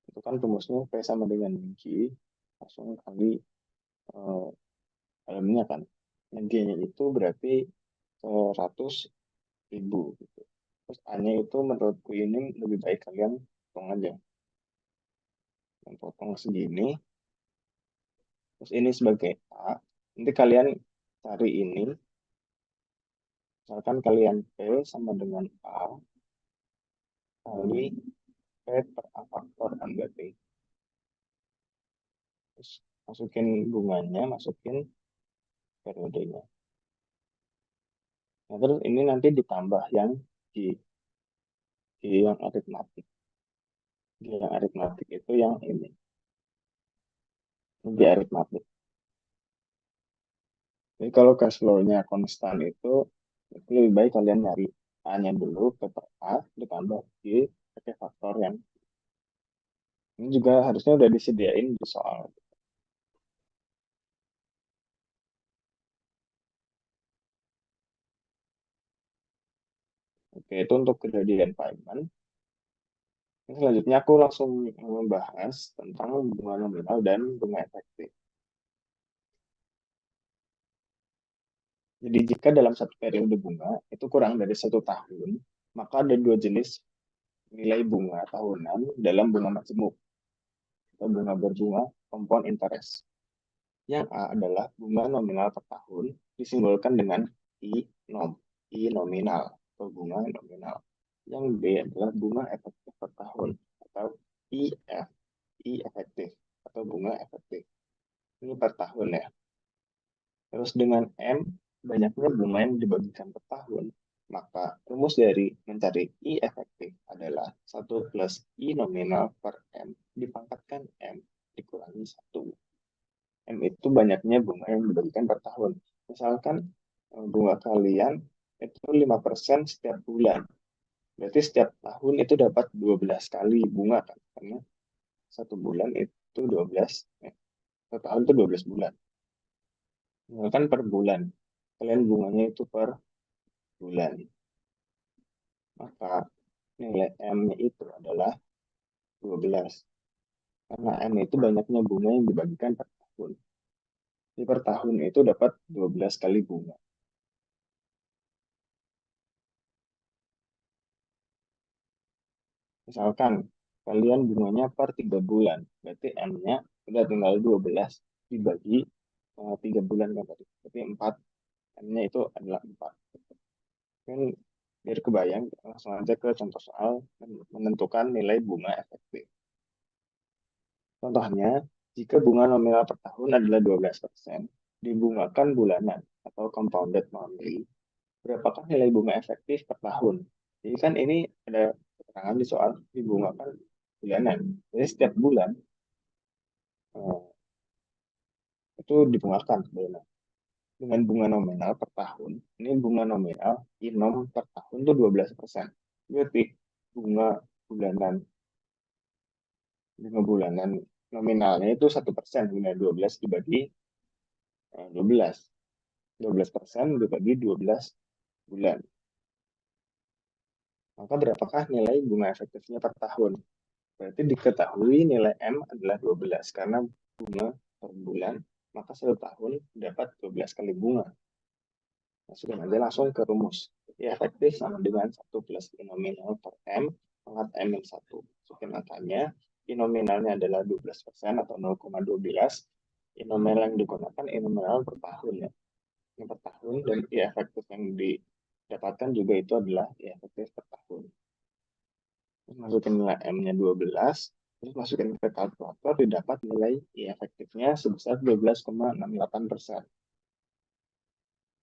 itu kan rumusnya P sama dengan G, langsung kali dalamnya kan. Yang G-nya itu berarti 100.000 gitu. Terus A-nya itu menurutku ini lebih baik kalian potong aja. Yang potong segini, terus ini sebagai A. Nanti kalian cari ini, misalkan kalian P sama dengan A kali P per A faktor kan berarti. Terus masukin bunganya, masukin periodenya. Nah, terus ini nanti ditambah yang G, G yang aritmatik. G yang aritmatik itu yang ini. G aritmatik. Jadi kalau cash flow-nya konstan itu lebih baik kalian nyari A-nya dulu, P per A, ditambah G, pakai faktor yang ini juga harusnya udah disediain di soal. Oke, itu untuk kejadian Feynman. Selanjutnya aku langsung membahas tentang bunga nominal dan bunga efektif. Jadi jika dalam satu periode bunga itu kurang dari 1 tahun, maka ada dua jenis nilai bunga tahunan dalam bunga majemuk atau bunga berbunga compound interest. Yang A adalah bunga nominal per tahun disimbolkan dengan I nom, I nominal atau bunga nominal. Yang B adalah bunga efektif per tahun atau IF, I efektif atau bunga efektif. Ini per tahun ya. Terus dengan M, banyaknya bunga yang dibagikan per tahun, maka rumus dari mencari I efektif adalah 1 plus I nominal per M dipangkatkan M. dikurangi 1. M itu banyaknya bunga yang dibagikan per tahun. Misalkan bunga kalian itu 5% setiap bulan. Berarti setiap tahun itu dapat 12 kali bunga kan? Karena satu bulan itu 12, satu tahun itu 12 bulan. Misalkan per bulan, kalian bunganya itu per bulan. Maka nilai M-nya itu adalah 12. Karena M itu banyaknya bunga yang dibagikan per tahun. Jadi per tahun itu dapat 12 kali bunga. Misalkan kalian bunganya per 3 bulan, berarti M-nya udah tinggal 12 dibagi 3 bulan kan tadi. Berarti 4, M-nya itu adalah 4. Kan biar kebayang, langsung aja ke contoh soal menentukan nilai bunga efektif. Contohnya, jika bunga nominal per tahun adalah 12%, dibungakan bulanan atau compounded monthly, berapakah nilai bunga efektif per tahun? Jadi kan ini ada keterangan di soal dibungakan bulanan. Jadi setiap bulan eh, itu dibungakan bulanan dengan bunga nominal per tahun. Ini bunga nominal inom per tahun itu 12%. Berarti bunga bulanan bunga bulanan nominalnya itu 1%, bunga 12 dibagi 12. 12% dibagi 12 bulan. Maka berapakah nilai bunga efektifnya per tahun? Berarti diketahui nilai M adalah 12 karena bunga per bulan, maka satu tahun dapat 12 kali bunga. Masukkan aja langsung ke rumus. Ya, efektif sama dengan 1 plus I nominal per M pangkat M min 1. Masukin angkanya, I nominalnya adalah 12% atau 0,12. I nominal yang digunakan I nominal per tahun ya. Yang per tahun dan I efektif yang didapatkan juga itu adalah I efektif per tahun. Terus masukin nilai M-nya 12, terus masukin ke kalkulator, didapat nilai I efektifnya sebesar 12,68%.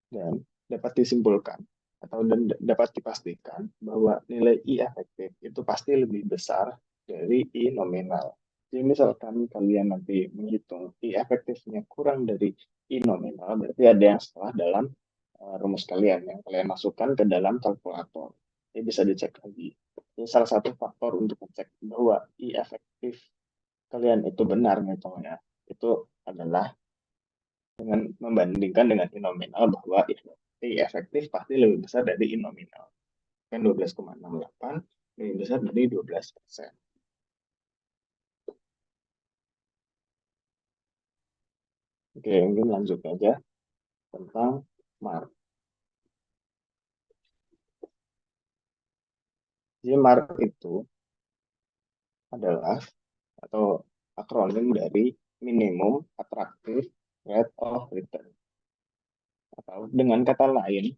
Dan dapat disimpulkan atau dapat dipastikan bahwa nilai I efektif itu pasti lebih besar dari I nominal. Jadi misalkan kalian nanti menghitung I efektifnya kurang dari I nominal, berarti ada yang salah dalam rumus kalian yang kalian masukkan ke dalam kalkulator. Ini bisa dicek lagi. Ini salah satu faktor untuk cek bahwa I efektif kalian itu benar ngitungnya. Itu adalah dengan membandingkan dengan I nominal bahwa I efektif pasti lebih besar dari I nominal. Kan 12,68 lebih besar dari 12%. Oke, mungkin lanjut aja tentang MAR. Jadi MAR itu adalah atau akronim dari minimum attractive rate of return. Atau dengan kata lain,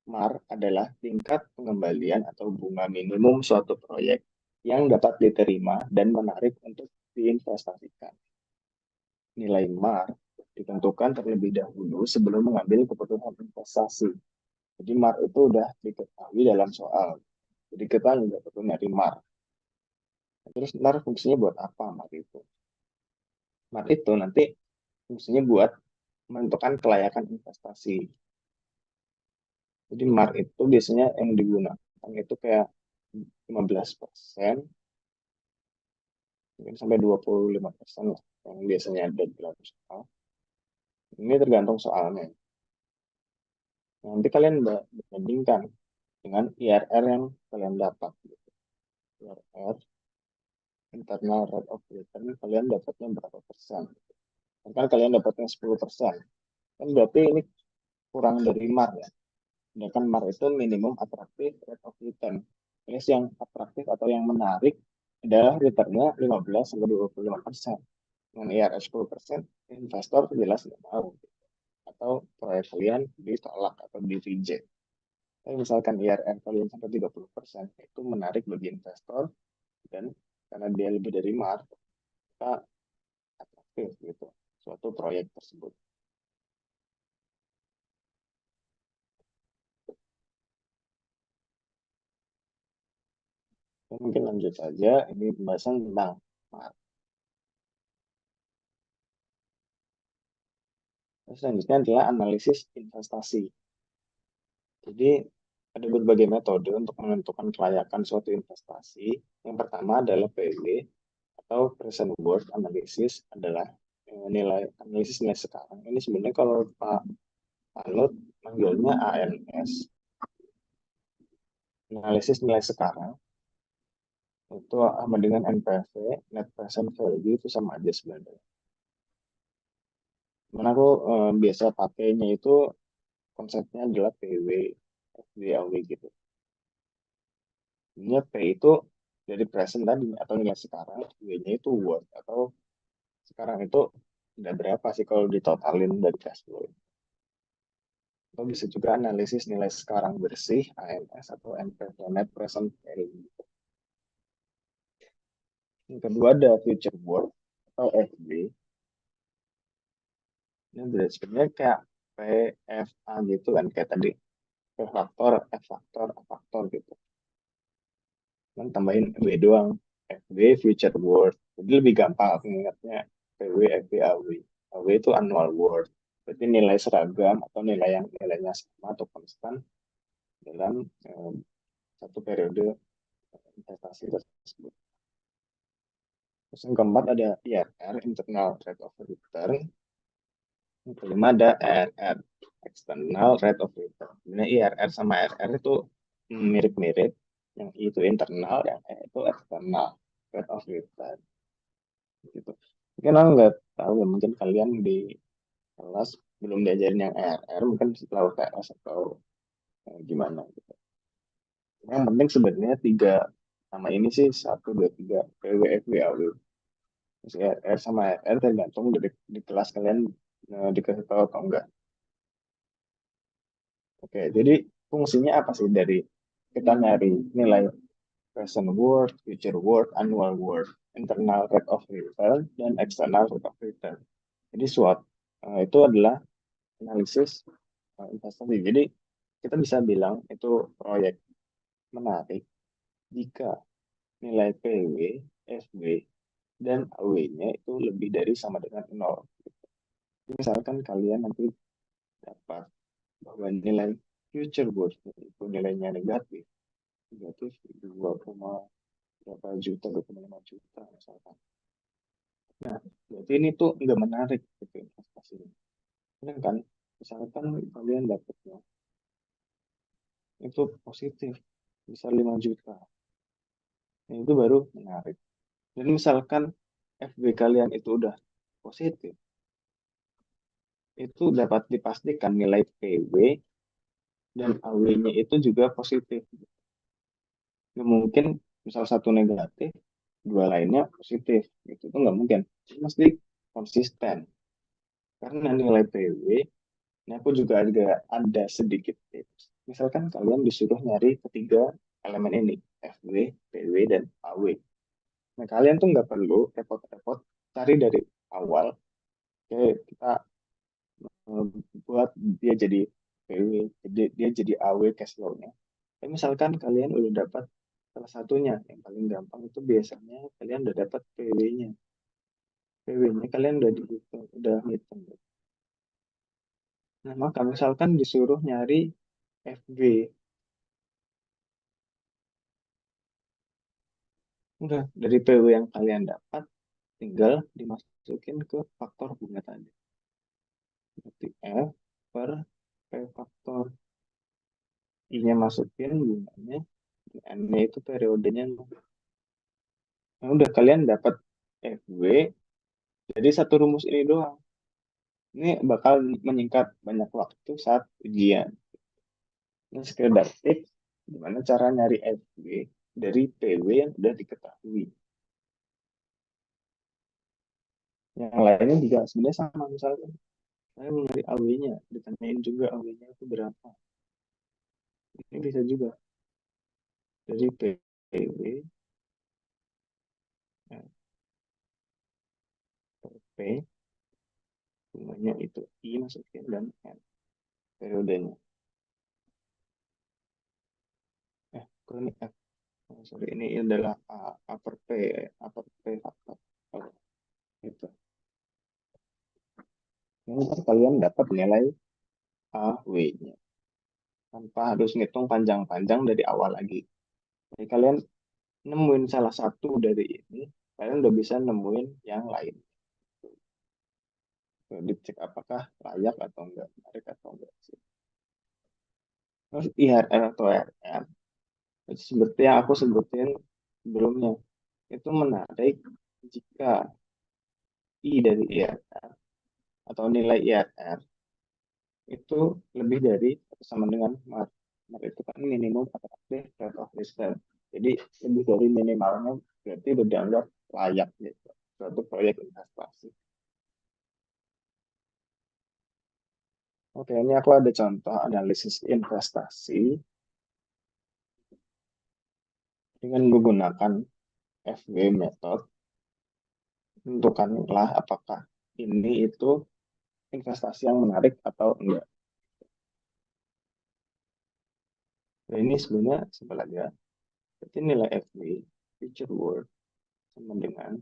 MAR adalah tingkat pengembalian atau bunga minimum suatu proyek yang dapat diterima dan menarik untuk diinvestasikan. Nilai MAR ditentukan terlebih dahulu sebelum mengambil keputusan investasi. Jadi MAR itu udah diketahui dalam soal. Jadi kita juga perlu nyari MAR. Terus MAR fungsinya buat apa MAR itu? MAR itu nanti fungsinya buat menentukan kelayakan investasi. Jadi MAR itu biasanya yang digunakan itu kayak 15%, mungkin sampai 25% lah, yang biasanya ada di dalam soal. Ini tergantung soalnya. Nanti kalian bandingkan dengan IRR yang kalian dapat. IRR, internal rate of return, kalian dapatnya berapa persen? Kan kalian dapatnya 10%. Kan berarti ini kurang dari MAR ya. Sedangkan MAR itu minimum attractive rate of return. Ini yang atraktif atau yang menarik adalah returnnya 15-25%. Dengan IRR 10%, investor jelas nggak mau. Atau proyek kalian ditolak atau di reject. Tapi misalkan IRR kalian sampai 30%, itu menarik bagi investor dan karena dia lebih dari MAR, maka atraktif gitu suatu proyek tersebut. Mungkin lanjut saja, ini pembahasan tentang MAR. Selanjutnya adalah analisis investasi. Jadi ada berbagai metode untuk menentukan kelayakan suatu investasi. Yang pertama adalah PW atau present worth analysis, adalah nilai analisis nilai sekarang. Ini sebenarnya kalau Pak Panut manggilnya ANS, analisis nilai sekarang. Itu sama dengan NPV, net present value, itu sama aja sebenarnya. Cuman aku biasa pakainya itu konsepnya adalah PW, FW, gitu. Sebenarnya P itu dari present tadi atau nilai sekarang, W-nya itu worth atau sekarang itu udah berapa sih kalau ditotalin dari cash flow. Atau bisa juga analisis nilai sekarang bersih, ANS, atau NPV, net present value. Yang kedua ada future worth atau FW. Ini berarti sebenarnya kayak PFA gitu kan, kayak tadi P faktor, F faktor, A faktor gitu. Dan tambahin W doang. FW future worth. Jadi lebih gampang aku ingatnya PW, FW, AW. AW itu annual worth. Berarti nilai seragam atau nilai yang nilainya sama atau konstan dalam satu periode investasi tersebut. Terus yang keempat ada IRR, internal rate of return. Yang kelima ada ERR, external rate of return. Sebenarnya IRR sama ERR itu mirip-mirip. Yang I itu internal, yang E itu external rate of return. Gitu. Mungkin aku nggak tahu ya, mungkin kalian di kelas belum diajarin yang ERR, mungkin setelah UTS atau gimana gitu. Yang penting sebenarnya tiga nama ini sih, satu, dua, tiga, PW, FW, AW. Terus ERR sama ERR tergantung di kelas kalian dikasih tahu atau enggak. Oke, jadi fungsinya apa sih dari kita nyari nilai present worth, future worth, annual worth, internal rate of return, dan external rate of return. Jadi SWOT itu adalah analisis investasi. Jadi kita bisa bilang itu proyek menarik jika nilai PW, FW, dan AW-nya itu lebih dari sama dengan 0. Jadi misalkan kalian nanti dapat bahwa nilai future worth itu nilainya negatif, negatif 2,5 juta misalkan. Nah, berarti ini tuh nggak menarik gitu investasi. Kan misalkan kalian dapatnya itu positif, bisa 5 juta. Nah, itu baru menarik. Dan misalkan FB kalian itu udah positif, itu dapat dipastikan nilai PW dan AW-nya itu juga positif. Nggak mungkin misal satu negatif, dua lainnya positif. Itu nggak mungkin. Mesti konsisten. Karena nilai PW, ini aku juga ada sedikit tips. Misalkan kalian disuruh nyari ketiga elemen ini, FW, PW, dan AW. Nah, kalian tuh nggak perlu repot-repot cari dari awal. Oke, kita eh, buat dia jadi PW, jadi dia jadi AW cash flow-nya. Tapi misalkan kalian udah dapat salah satunya, yang paling gampang itu biasanya kalian udah dapat PW-nya. PW-nya kalian udah dihitung, udah hitung. Nah, maka misalkan disuruh nyari FB, udah dari PW yang kalian dapat, tinggal dimasukin ke faktor bunga tadi. Berarti F per P faktor. I-nya masukin bunganya, N-nya itu periodenya. Nah, udah kalian dapat FW, jadi satu rumus ini doang. Ini bakal menyingkat banyak waktu saat ujian. Ini sekedar tips gimana cara nyari FW dari PW yang udah diketahui. Yang lainnya juga sebenarnya sama, misalnya saya mau nyari AW-nya, ditanyain juga AW-nya itu berapa. Ini bisa juga dari PW per P, bunganya itu I masukin dan N periodenya. Kok ini F? Oh, sorry, ini adalah A per P, A per P faktor. Oh, itu. Ntar kalian dapat nilai AW-nya. Tanpa harus ngitung panjang-panjang dari awal lagi. Jadi kalian nemuin salah satu dari ini, kalian udah bisa nemuin yang lain. Dicek apakah layak atau enggak, menarik atau enggak sih. Terus IRR atau RR, itu seperti yang aku sebutin sebelumnya, itu menarik jika I dari IRR atau nilai IRR itu lebih dari atau sama dengan MAR. MAR itu kan minimum attractive rate of return. Jadi lebih dari minimalnya berarti udah dianggap layak gitu suatu proyek investasi. Oke, ini aku ada contoh analisis investasi dengan menggunakan FW method. Tentukanlah apakah ini itu investasi yang menarik atau enggak. Nah, ini sebenarnya simpel aja. Jadi nilai FW, future worth, sama dengan,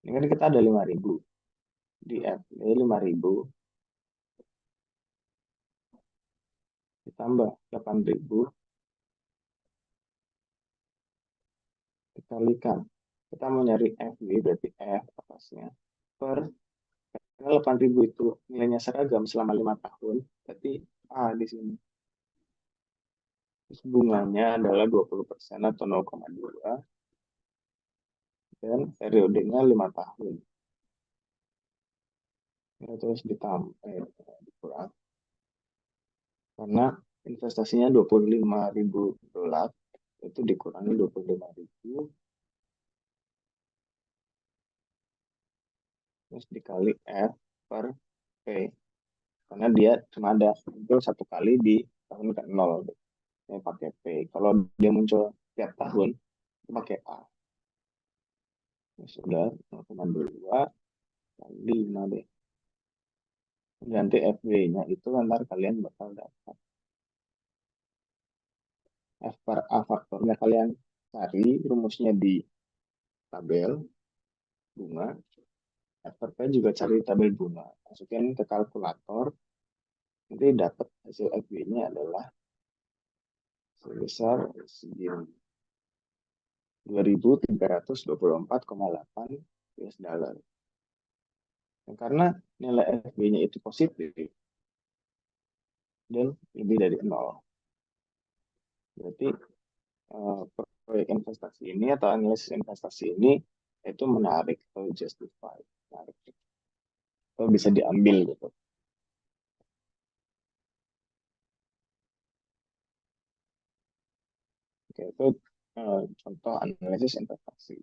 ini kan kita ada 5.000. Di FW 5.000 ditambah 8.000 dikalikan. Kita mau nyari FW berarti F atasnya per, karena 8.000 itu nilainya seragam selama 5 tahun, berarti A di sini. Terus bunganya adalah 20% atau 0,2 dan periodenya 5 tahun. Ya, terus dikurang karena investasinya 25.000 dolar, itu dikurangi 25.000 terus dikali F per P, karena dia cuma ada muncul satu kali di tahun ke-0, ini pakai P. Kalau dia muncul tiap tahun itu pakai A. Ya sudah, 0,2 kali 5 deh, ganti FB-nya itu ntar kalian bakal dapat F per A faktornya, kalian cari rumusnya di tabel bunga. F per P juga cari tabel bunga, masukin ke kalkulator, nanti dapat hasil FB-nya adalah sebesar segini, 2.324,8 US dollar. Dan karena nilai FB-nya itu positif dan lebih dari 0, berarti proyek investasi ini atau analisis investasi ini itu menarik atau justified, menarik atau bisa diambil gitu. Oke, itu contoh analisis investasi.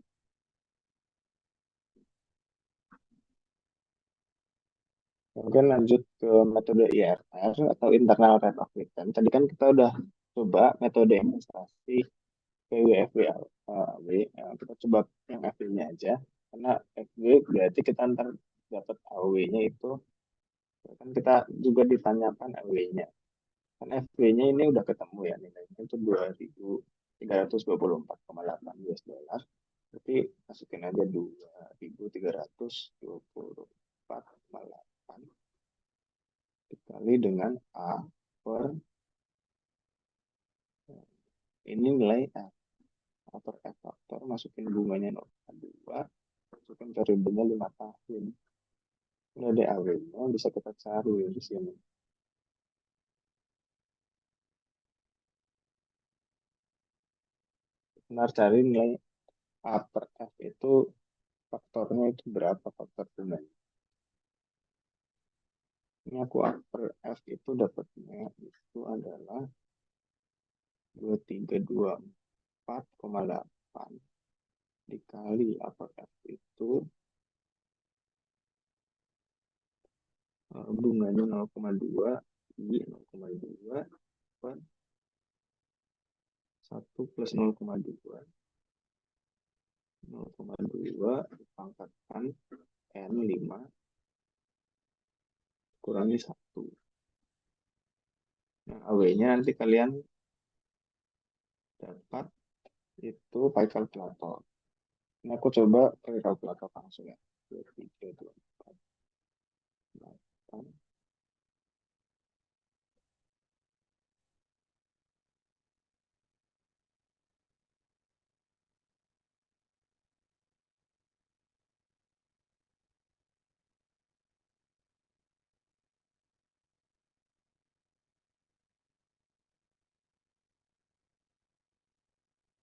Kemudian lanjut ke metode IRR atau internal rate of return. Tadi kan kita udah coba metode investasi PWFW. Kita coba yang FW-nya aja. Karena FW berarti kita ntar dapat AW-nya itu. Kan kita juga ditanyakan AW-nya. Kan FW-nya ini udah ketemu ya, nilainya itu 2.324,8 US dollar. Berarti masukin aja 2.324,8 dikali dengan A per, ini nilai A per F faktor, masukin bunganya 0,2, masukin periodenya 5 tahun. Ini ada AW-nya, bisa kita cari di sini. Benar, cari nilai A per F itu faktornya itu berapa faktor bunganya. Ini aku A per F itu dapatnya itu adalah 2.324,8 dikali A per F itu bunganya 0,2 I 0,2 per 1 plus 0,2 dipangkatkan N 5 kurangi 1. Nah, AW-nya nanti kalian dapat itu pakai kalkulator. Ini aku coba pakai kalkulator langsung ya. 2, 3, 2, 4.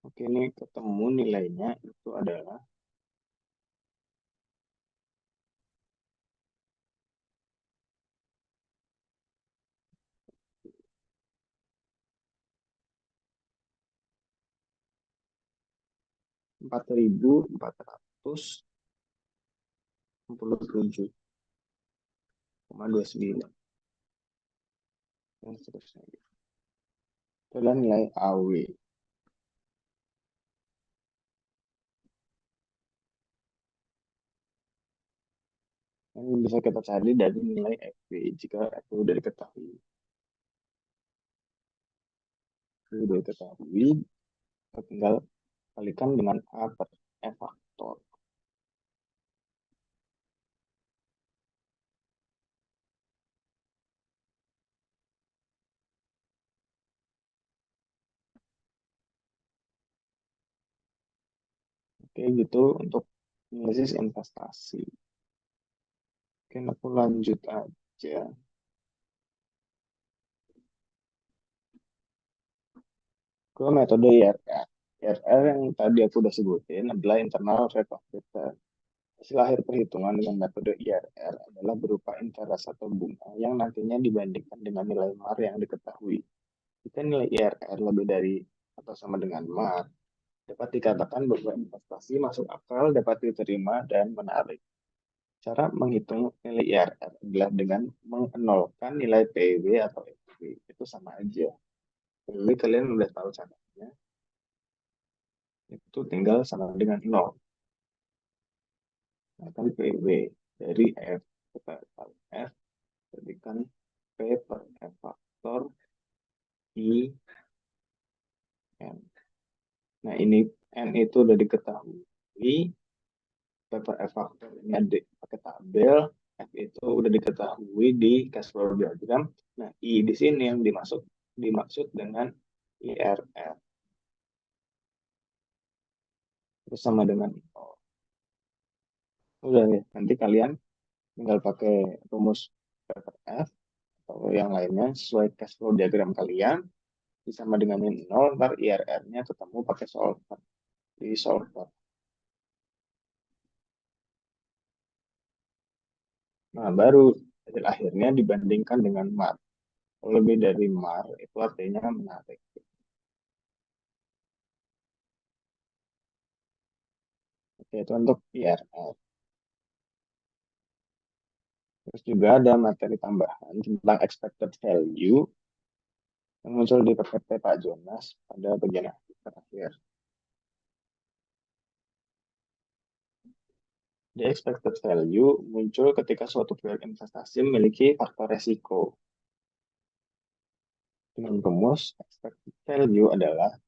Oke, ini ketemu nilainya itu adalah 4.467,29 dan seterusnya. Itu adalah nilai AW. Yang bisa kita cari dari nilai FW jika FW sudah diketahui. FW sudah diketahui, kita tinggal kalikan dengan A per F faktor. Oke, gitu untuk analisis investasi. Oke, aku lanjut aja. Ke metode IRR. IRR yang tadi aku udah sebutin adalah internal rate of return. Hasil akhir perhitungan dengan metode IRR adalah berupa interest atau bunga yang nantinya dibandingkan dengan nilai MAR yang diketahui. Jika nilai IRR lebih dari atau sama dengan MAR, dapat dikatakan bahwa investasi masuk akal, dapat diterima, dan menarik. Cara menghitung nilai IRR adalah dengan mengenolkan nilai PW atau FW. Itu sama aja. PW kalian udah tahu caranya. Itu tinggal sama dengan 0. Nah, kan PW dari F kita tahu F jadikan P per F faktor I N. Nah, ini N itu udah diketahui. P per F faktor ini ada pakai tabel. F itu udah diketahui di cash flow diagram. Nah, I di sini yang dimaksud dengan IRR. Terus sama dengan 0. Udah ya, nanti kalian tinggal pakai rumus P per F atau yang lainnya sesuai cash flow diagram kalian. Sama dengan 0, ntar IRR-nya ketemu pakai solver. Di solver. Nah, baru hasil akhirnya dibandingkan dengan MAR. Kalau lebih dari MAR, itu artinya menarik. Oke, itu untuk IRR. Terus juga ada materi tambahan tentang expected value yang muncul di PPT Pak Jonas pada bagian terakhir. The expected value muncul ketika suatu proyek investasi memiliki faktor resiko. Dengan rumus, expected value adalah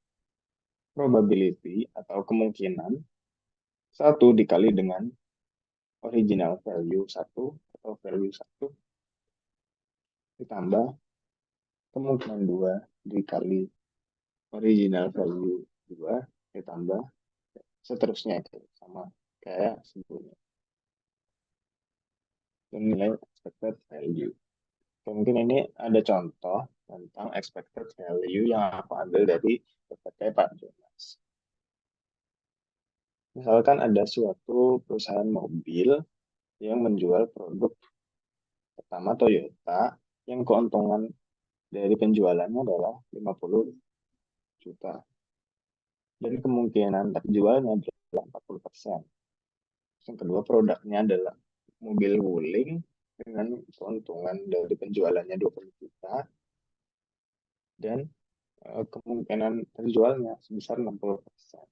probability atau kemungkinan 1 dikali dengan original value 1 atau value 1 ditambah kemungkinan 2 dikali original value 2 ditambah seterusnya itu sama kayak sebelumnya. Dan nilai expected value. Mungkin ini ada contoh tentang expected value yang aku ambil dari PPT Pak Jonas. Misalkan ada suatu perusahaan mobil yang menjual produk pertama Toyota yang keuntungan dari penjualannya adalah 50 juta. Dan kemungkinan terjualnya adalah 40%. Yang kedua produknya adalah mobil wuling dengan keuntungan dari penjualannya 20 juta dan kemungkinan terjualnya sebesar 60%.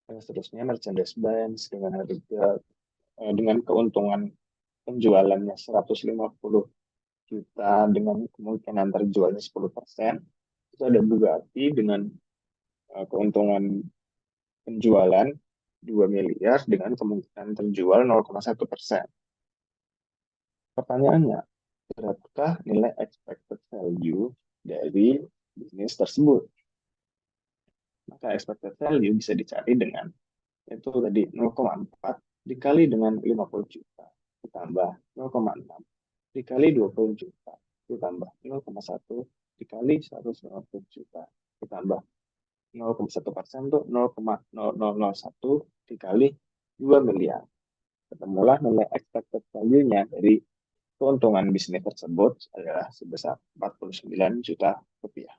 Dan seterusnya merchandise Benz dengan keuntungan penjualannya 150 juta dengan kemungkinan terjualnya 10%. Itu ada Bugatti dengan keuntungan penjualan 2 miliar dengan kemungkinan terjual 0,1%. Pertanyaannya, berapakah nilai expected value dari bisnis tersebut? Maka expected value bisa dicari dengan itu tadi 0,4 dikali dengan 50 juta ditambah 0,6 dikali 20 juta ditambah 0,1 dikali 150 juta ditambah 0,1% tuh 0,0001 dikali 2 miliar. Ketemulah nilai expected value-nya dari keuntungan bisnis tersebut adalah sebesar 49 juta rupiah.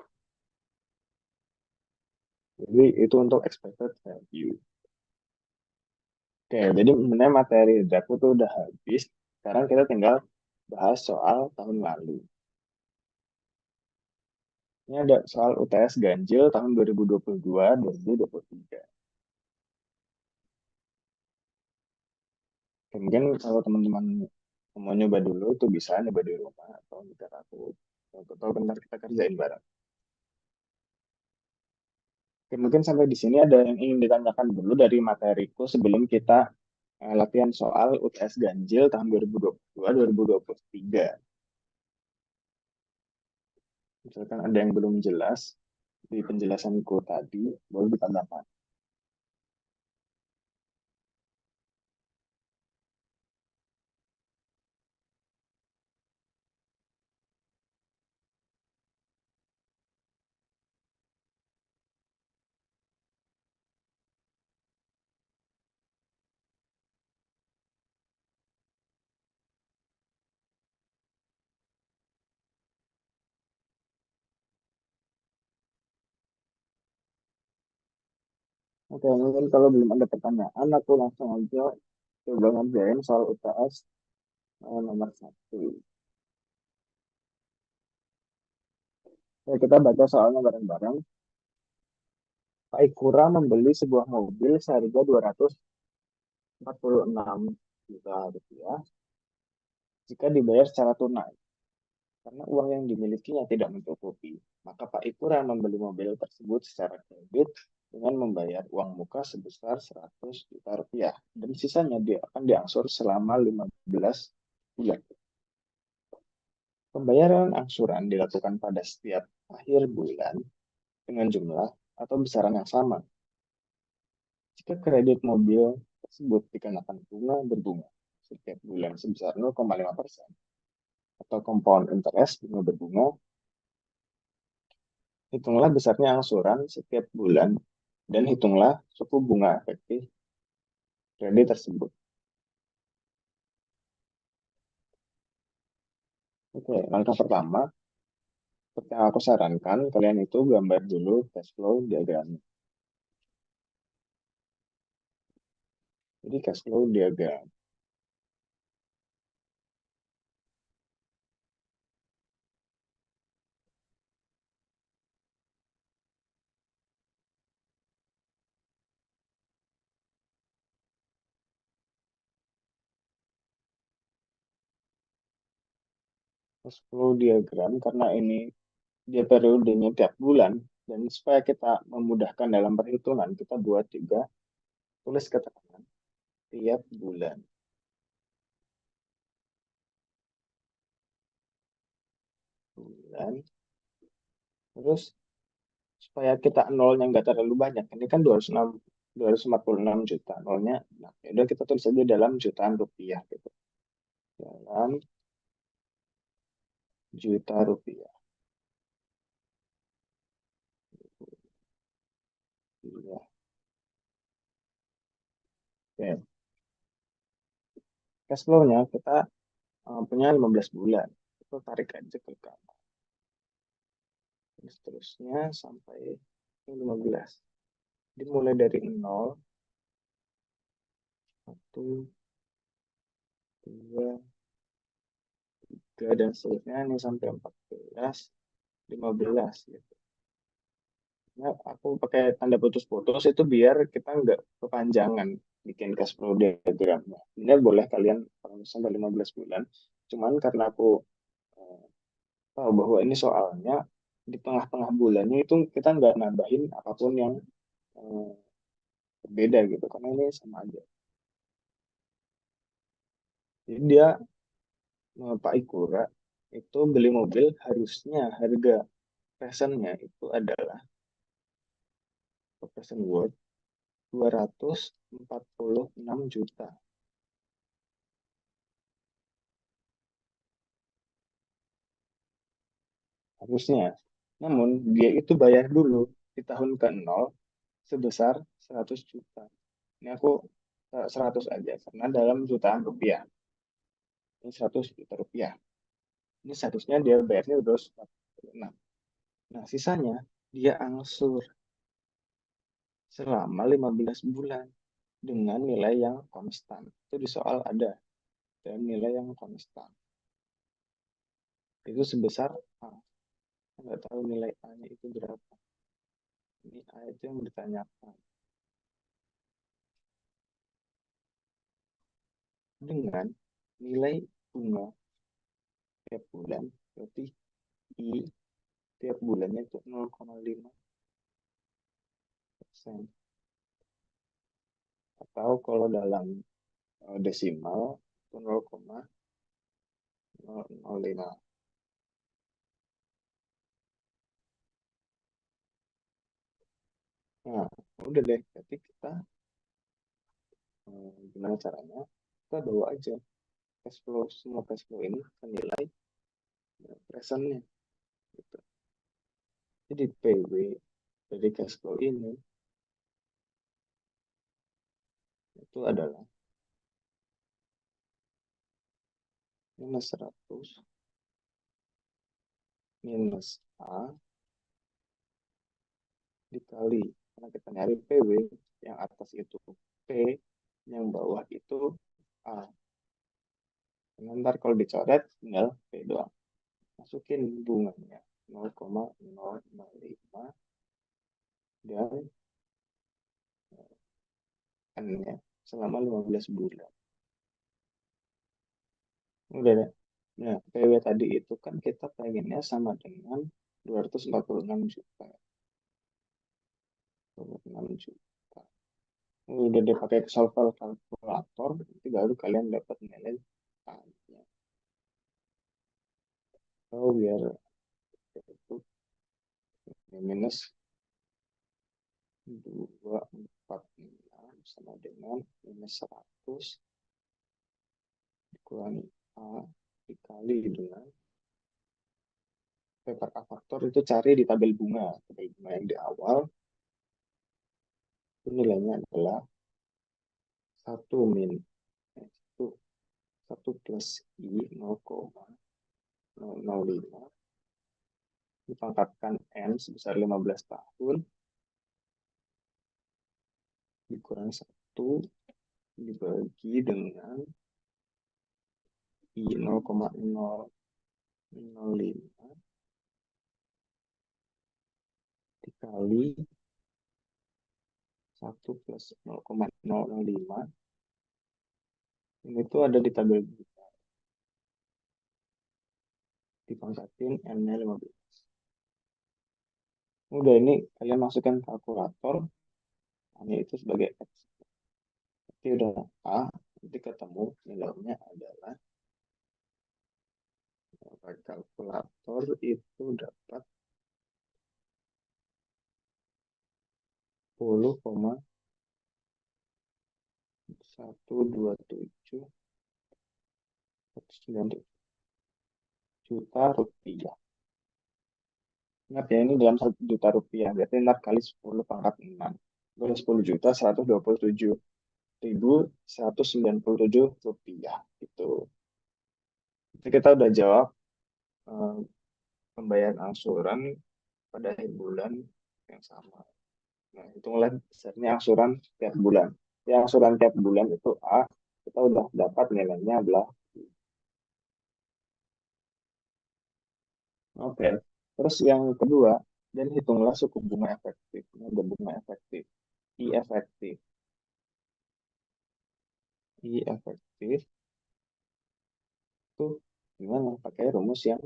Jadi itu untuk expected value. Oke, jadi sebenarnya materi dari aku tuh udah habis. Sekarang kita tinggal bahas soal tahun lalu. Ini ada soal UTS ganjil tahun 2022, 2023. Mungkin kalau teman-teman mau nyoba dulu, tuh bisa nyoba di rumah atau ntar atau bentar kita kerjain bareng. Oke, mungkin sampai di sini ada yang ingin ditanyakan dulu dari materiku sebelum kita latihan soal UTS ganjil tahun 2022, 2023. Misalkan ada yang belum jelas di penjelasanku tadi, boleh ditanyakan. Oke, mungkin kalau belum ada pertanyaan, aku langsung aja coba ngerjain soal UTS nomor 1. Ya, kita baca soalnya bareng-bareng. Pak Ikura membeli sebuah mobil seharga 246 juta rupiah jika dibayar secara tunai. Karena uang yang dimilikinya tidak mencukupi, maka Pak Ikura membeli mobil tersebut secara kredit dengan membayar uang muka sebesar 100 juta rupiah. Dan sisanya dia akan diangsur selama 15 bulan. Pembayaran angsuran dilakukan pada setiap akhir bulan dengan jumlah atau besaran yang sama. Jika kredit mobil tersebut dikenakan bunga berbunga setiap bulan sebesar 0,5% atau compound interest bunga berbunga, hitunglah besarnya angsuran setiap bulan dan hitunglah suku bunga efektif kredit tersebut. Oke, langkah pertama, seperti yang aku sarankan, kalian itu gambar dulu cash flow diagram. Jadi cash flow diagram. Cash flow diagram karena ini dia periodenya tiap bulan dan supaya kita memudahkan dalam perhitungan, kita buat juga tulis keterangan tiap bulan. Bulan. Terus supaya kita nolnya nggak terlalu banyak. Ini kan 246 juta. Nolnya, nah, ya udah kita tulis saja dalam jutaan rupiah gitu. Dalam juta rupiah. Iya. Oke. Cash flow-nya kita punya 15 bulan. Itu tarik aja ke kanan. Dan seterusnya sampai 15. Dimulai dari 0, 1, 2, 3, dan seterusnya ini sampai 14, 15 gitu. Nah, aku pakai tanda putus-putus itu biar kita nggak kepanjangan bikin cash flow diagramnya. Ini boleh kalian kalau sampai 15 bulan. Cuman karena aku eh, tahu bahwa ini soalnya di tengah-tengah bulannya itu kita nggak nambahin apapun yang eh, berbeda gitu. Karena ini sama aja. Jadi dia Pak Ikura itu beli mobil harusnya harga presentnya itu adalah present worth 246 juta. Harusnya. Namun dia itu bayar dulu di tahun ke-0 sebesar 100 juta. Ini aku 100 aja, karena dalam jutaan rupiah. Ini 100 juta rupiah. Ini seharusnya dia bayarnya udah 146. Nah, sisanya dia angsur selama 15 bulan dengan nilai yang konstan. Itu di soal ada dan nilai yang konstan. Itu sebesar A. Nggak tahu nilai A-nya itu berapa. Ini A itu yang ditanyakan. Dengan nilai bunga tiap bulan, berarti I tiap bulannya itu 0,5%. Atau kalau dalam desimal itu 0,005. Nah, udah deh, berarti kita gimana caranya? Kita bawa aja cash flow, semua cash flow ini ke nilai presentnya. Gitu. Jadi PW dari cash flow ini itu adalah minus 100 minus A dikali, karena kita nyari PW, yang atas itu P, yang bawah itu A. Nanti kalau dicoret tinggal P doang. Masukin bunganya 0,005 dan N-nya selama 15 bulan. Udah deh. Nah, PW tadi itu kan kita pengennya sama dengan 246 juta. 246 juta. Udah dipakai solver kalkulator, nanti baru kalian dapat nilai A-nya. Oh, biar itu minus 246 sama dengan minus 100 dikurangi A dikali dengan paper A faktor, itu cari di tabel bunga. Tabel bunga yang di awal itu nilainya adalah 1 min itu 1 plus I 0,005 dipangkatkan N sebesar 15 tahun dikurangi 1 dibagi dengan I 0,005 dikali 1 plus 0,005. Ini tuh ada di tabel bunga. Dipangkatin N-nya 15. Udah, ini kalian masukkan kalkulator. Hanya itu sebagai X. Nanti udah A. Nanti ketemu nilainya adalah pakai kalkulator itu dapat 10,127 juta rupiah. Ingat ya, ini dalam 1 juta rupiah. Berarti ntar kali 10 pangkat 6. Boleh 10 juta 127.197 rupiah. Gitu. Jadi kita udah jawab pembayaran angsuran pada akhir bulan yang sama. Nah, hitunglah besarnya angsuran tiap bulan. Ya, angsuran tiap bulan itu A, kita udah dapat nilainya adalah. Oke. Terus yang kedua, dan hitunglah suku bunga efektif. Ini ada bunga efektif. I efektif. I efektif itu gimana? Pakai rumus yang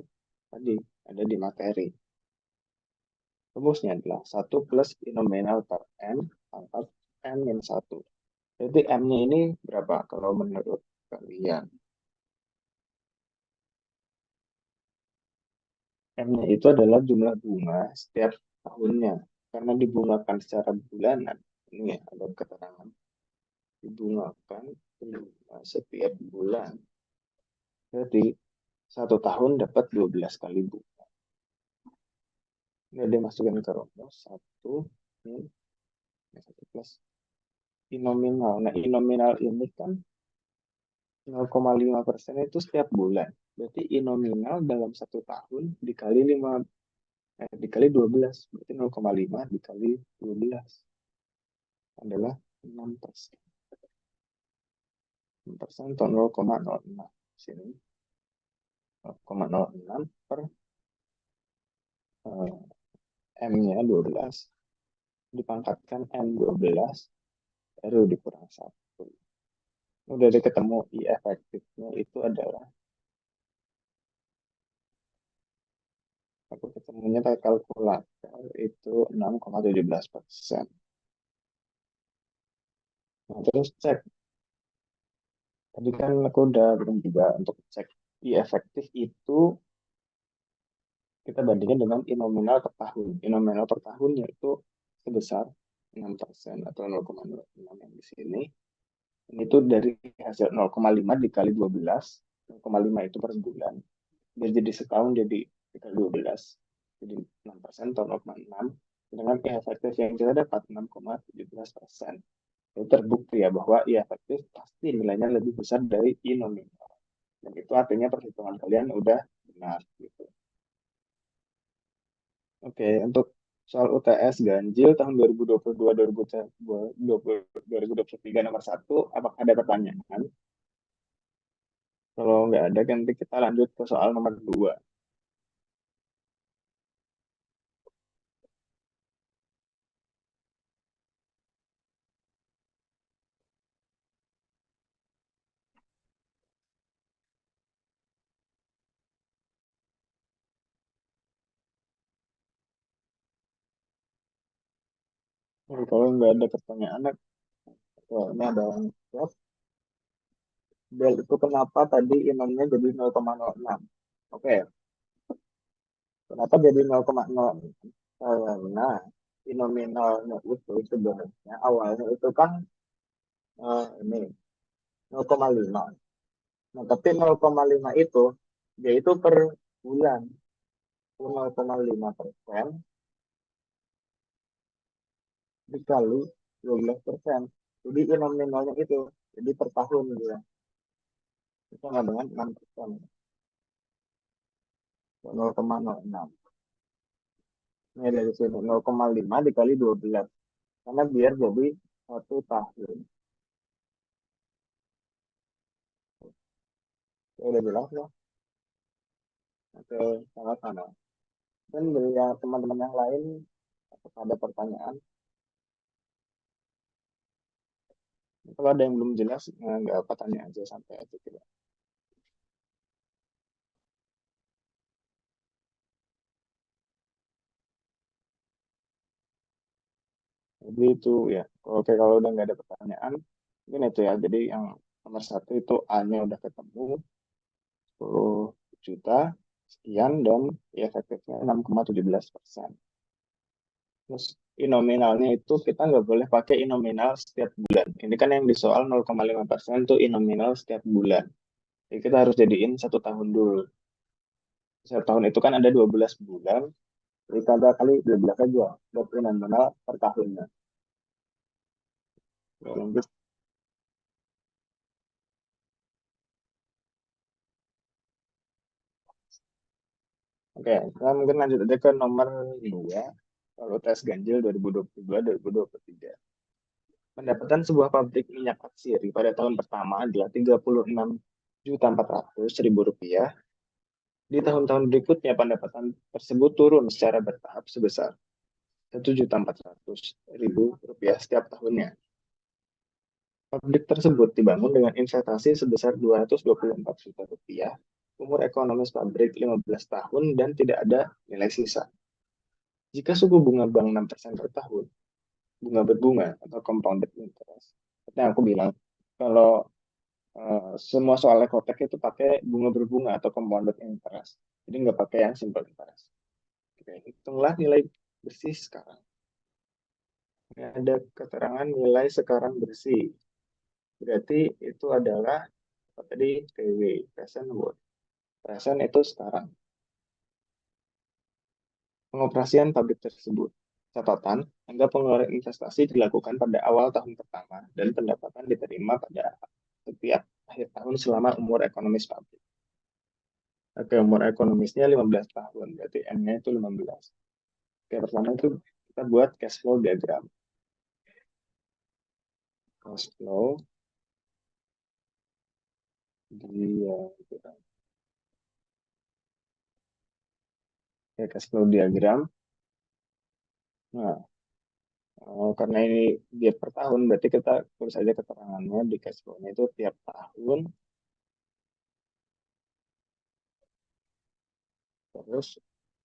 tadi ada di materi. Rumusnya adalah 1 plus I nominal per N pangkat N min 1. Jadi M-nya ini berapa kalau menurut kalian? M-nya itu adalah jumlah bunga setiap tahunnya. Karena dibungakan secara bulanan. Ini ya, ada keterangan. Dibungakan bunga setiap bulan. Jadi 1 tahun dapat 12 kali bunga. Udah dimasukin ke rumus 1 min satu plus inominal. Nah, inominal ini kan 0,5% itu setiap bulan. Berarti inominal dalam 1 tahun dikali 12. Berarti 0,5 dikali 12 adalah 6%. 6% atau 0,06. Sini 0,06 per M-nya 12 dipangkatkan M12 baru dikurang 1. Udah ada ketemu I efektifnya itu adalah, aku ketemunya pakai kalkulator itu 6,17%. Nah, terus cek. Tadi kan aku udah bilang juga untuk cek I efektif itu kita bandingkan dengan I nominal per tahun. I nominal per tahun yaitu sebesar 6% atau 0,06 yang di sini. Ini tuh dari hasil 0,5 dikali 12. 0,5 itu per bulan. Biar jadi setahun jadi dikali 12. Jadi 6% atau 0,6. Dengan I efektif yang kita dapat 6,17%. Itu terbukti ya bahwa I efektif pasti nilainya lebih besar dari I nominal. Dan itu artinya perhitungan kalian udah benar gitu. Oke, untuk soal UTS ganjil tahun 2022-2023 nomor 1, apakah ada pertanyaan? Kalau nggak ada, nanti kita lanjut ke soal nomor 2. Jadi kalau nggak ada pertanyaan, ini ada yang jawab. Del itu kenapa tadi inomnya jadi 0,06? Oke, kenapa jadi 0,06? Karena nominalnya itu sebenarnya awalnya itu kan ini 0,5. Nah, tapi 0,5 itu dia itu per bulan 0,5% dikali 12%. Jadi nominalnya itu jadi per tahun gitu ya. Itu nggak dengan 6%. 0,06. Ini dari sini 0,5 dikali 12. Karena biar jadi 1 tahun. Ya, udah jelas ya. Oke, sama-sama. Dan dari yang teman-teman yang lain, apakah ada pertanyaan? Kalau ada yang belum jelas, nggak apa tanya aja sampai itu tidak. Jadi itu ya. Oke, kalau udah nggak ada pertanyaan, mungkin itu ya. Jadi yang nomor 1 itu A-nya udah ketemu, 10 juta sekian, dan ya, efektifnya 6,17%. Terus nominalnya itu kita nggak boleh pakai nominal setiap bulan. Ini kan yang di soal 0,5% itu nominal setiap bulan. Jadi kita harus jadiin 1 tahun dulu. 1 tahun itu kan ada 12 bulan. Jadi kita kali 12 aja. Buat nominal per tahunnya. Ya, lanjut. Oke, kita mungkin lanjut aja ke nomor 2. Kalau tes ganjil 2022-2023. Pendapatan sebuah pabrik minyak atsiri pada tahun pertama adalah 36.400.000 rupiah. Di tahun-tahun berikutnya pendapatan tersebut turun secara bertahap sebesar 1.400.000 rupiah setiap tahunnya. Pabrik tersebut dibangun dengan investasi sebesar 224 juta rupiah. Umur ekonomis pabrik 15 tahun dan tidak ada nilai sisa. Jika suku bunga bank 6% per tahun, bunga berbunga atau compounded interest. Seperti yang aku bilang, kalau semua soal ekotek itu pakai bunga berbunga atau compounded interest. Jadi nggak pakai yang simple interest. Oke, hitunglah nilai bersih sekarang. Ini ada keterangan nilai sekarang bersih. Berarti itu adalah apa tadi PW, present worth. Present itu sekarang. pengoperasian pabrik tersebut. Catatan, angka pengeluaran investasi dilakukan pada awal tahun pertama dan pendapatan diterima pada setiap akhir tahun selama umur ekonomis pabrik. Oke, umur ekonomisnya 15 tahun, berarti M-nya itu 15. Oke, pertama itu kita buat cash flow diagram. Cash flow diagram. Oke, cash flow diagram. Nah, karena ini dia per tahun, berarti kita tulis saja keterangannya di cash flow-nya itu tiap tahun, terus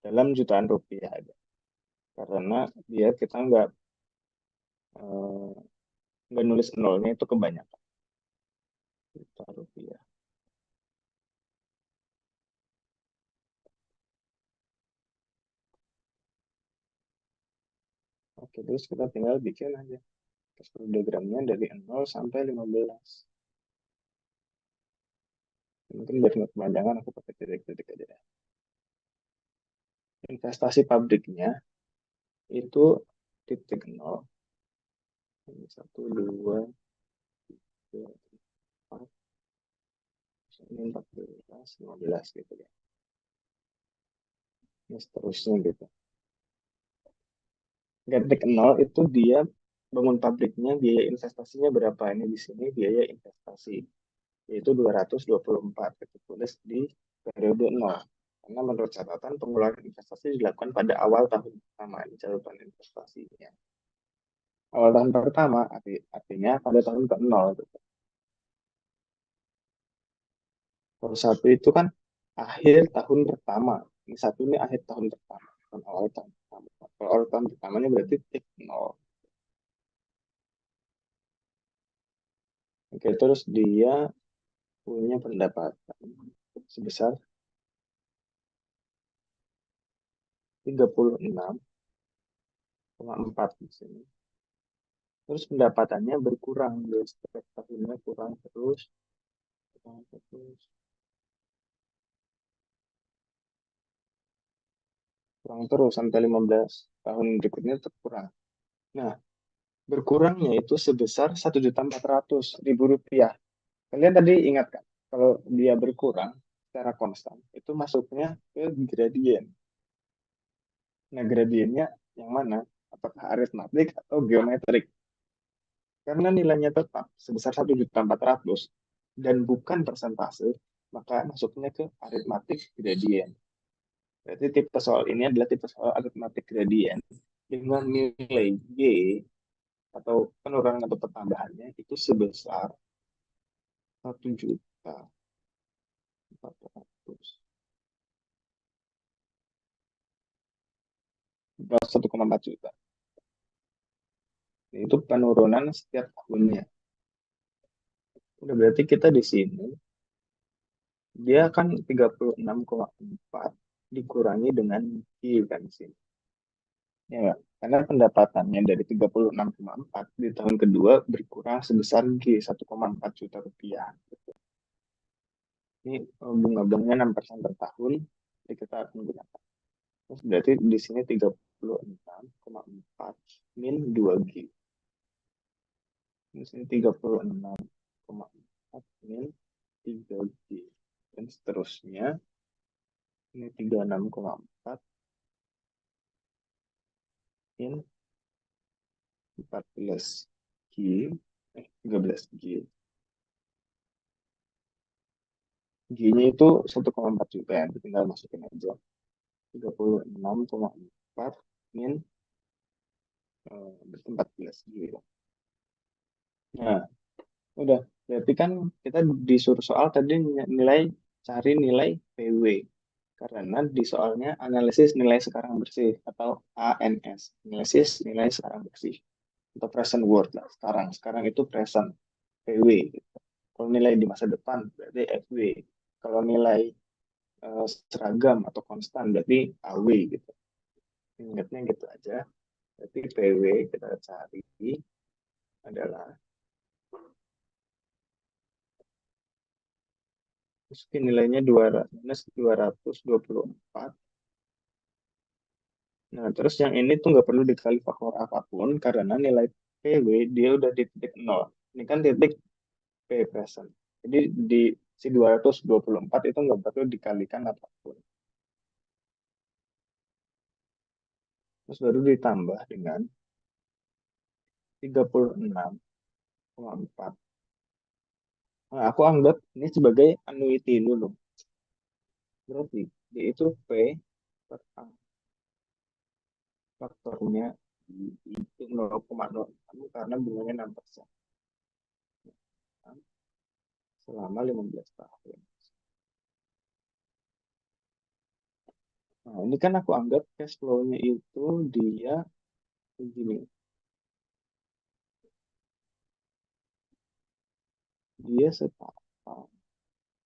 dalam jutaan rupiah aja. Karena dia kita eh, nggak nulis nolnya itu kebanyakan. Juta rupiah. Oke, terus kita tinggal bikin aja cash flow diagramnya dari 0 sampai 15. Mungkin biar nggak kepanjangan aku pakai titik-titik aja deh. Investasi pabriknya itu titik nol, satu, dua, tiga, empat, ini 14, 15 gitu ya. Ini seterusnya gitu. Titik nol itu dia bangun pabriknya, biaya investasinya berapa? Ini di sini biaya investasi, yaitu 224. Kita tulis di periode nol. Karena menurut catatan pengeluaran investasi dilakukan pada awal tahun pertama, ini catatan investasinya. Awal tahun pertama artinya pada tahun ke-0 gitu. Kalau satu itu kan akhir tahun pertama. Ini satu ini akhir tahun pertama, bukan awal tahun pertama. Kalau awal tahun pertamanya berarti tik nol. Oke, terus dia punya pendapatan sebesar 36,4 di sini. Terus pendapatannya berkurang, dari setiap tahunnya kurang terus, kurang terus, kurang terus sampai 15 tahun berikutnya terkurang. Nah, berkurangnya itu sebesar 1.400.000 rupiah. Kalian tadi ingat kan, kalau dia berkurang secara konstan, itu masuknya ke gradien. Nah, gradiennya yang mana? Apakah aritmatik atau geometrik? Karena nilainya tetap sebesar 1.400.000 dan bukan persentase, maka masuknya ke aritmatik gradien. Berarti tipe soal ini adalah tipe soal aritmatik gradien dengan nilai G atau penurunan atau pertambahannya itu sebesar 1.400.000. 1,4 juta. Itu penurunan setiap tahunnya. Udah berarti kita di sini dia kan 36,4 dikurangi dengan I kan di sini. Ya nggak? Karena pendapatannya dari 36,4 di tahun kedua berkurang sebesar G 1,4 juta rupiah. Ini bunga banknya 6% per tahun, jadi kita akan gunakan. Terus berarti di sini 36,4 min 2G. Di sini 36,4 min 3G. Dan seterusnya, ini 36,4 min 14G, 13G. G-nya itu 1,4 juta ya, tinggal masukin aja. 36,4 min 14G. Nah, udah. Berarti kan kita disuruh soal tadi cari nilai PW. Karena di soalnya analisis nilai sekarang bersih atau ANS. Analisis nilai sekarang bersih. Atau present worth lah sekarang. Sekarang itu present PW gitu. Kalau nilai di masa depan berarti FW. Kalau nilai seragam atau konstan berarti AW gitu. Ingatnya gitu aja. Berarti PW kita cari adalah masukin nilainya 200 minus 224 Nah, terus yang ini tuh nggak perlu dikali faktor apapun karena nilai PW dia udah di titik nol. Ini kan titik P present. Jadi di si 224 itu nggak perlu dikalikan apapun. Terus baru ditambah dengan 36,4. Nah, aku anggap ini sebagai annuity dulu. Berarti dia itu P per A. Faktornya itu 0,06 karena bunganya 6% selama 15 tahun. Nah, ini kan aku anggap cash flow-nya itu dia begini. Dia setara.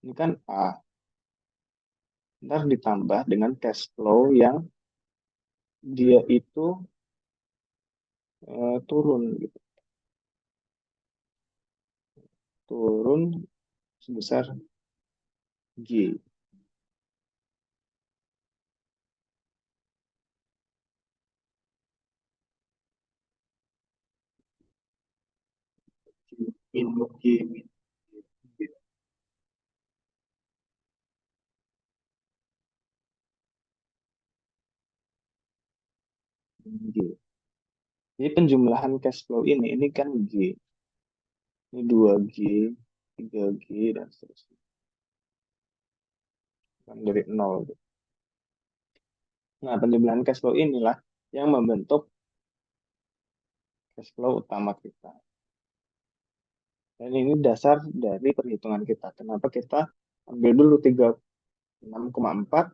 Ini kan A. Ntar ditambah dengan cash flow yang dia itu turun gitu. Turun sebesar G. Min G. Min G. Jadi penjumlahan cash flow ini kan G. Ini 2G, 3G, dan seterusnya. Kan dari nol gitu. Nah, penjumlahan cash flow inilah yang membentuk cash flow utama kita. Dan ini dasar dari perhitungan kita. Kenapa kita ambil dulu 36,4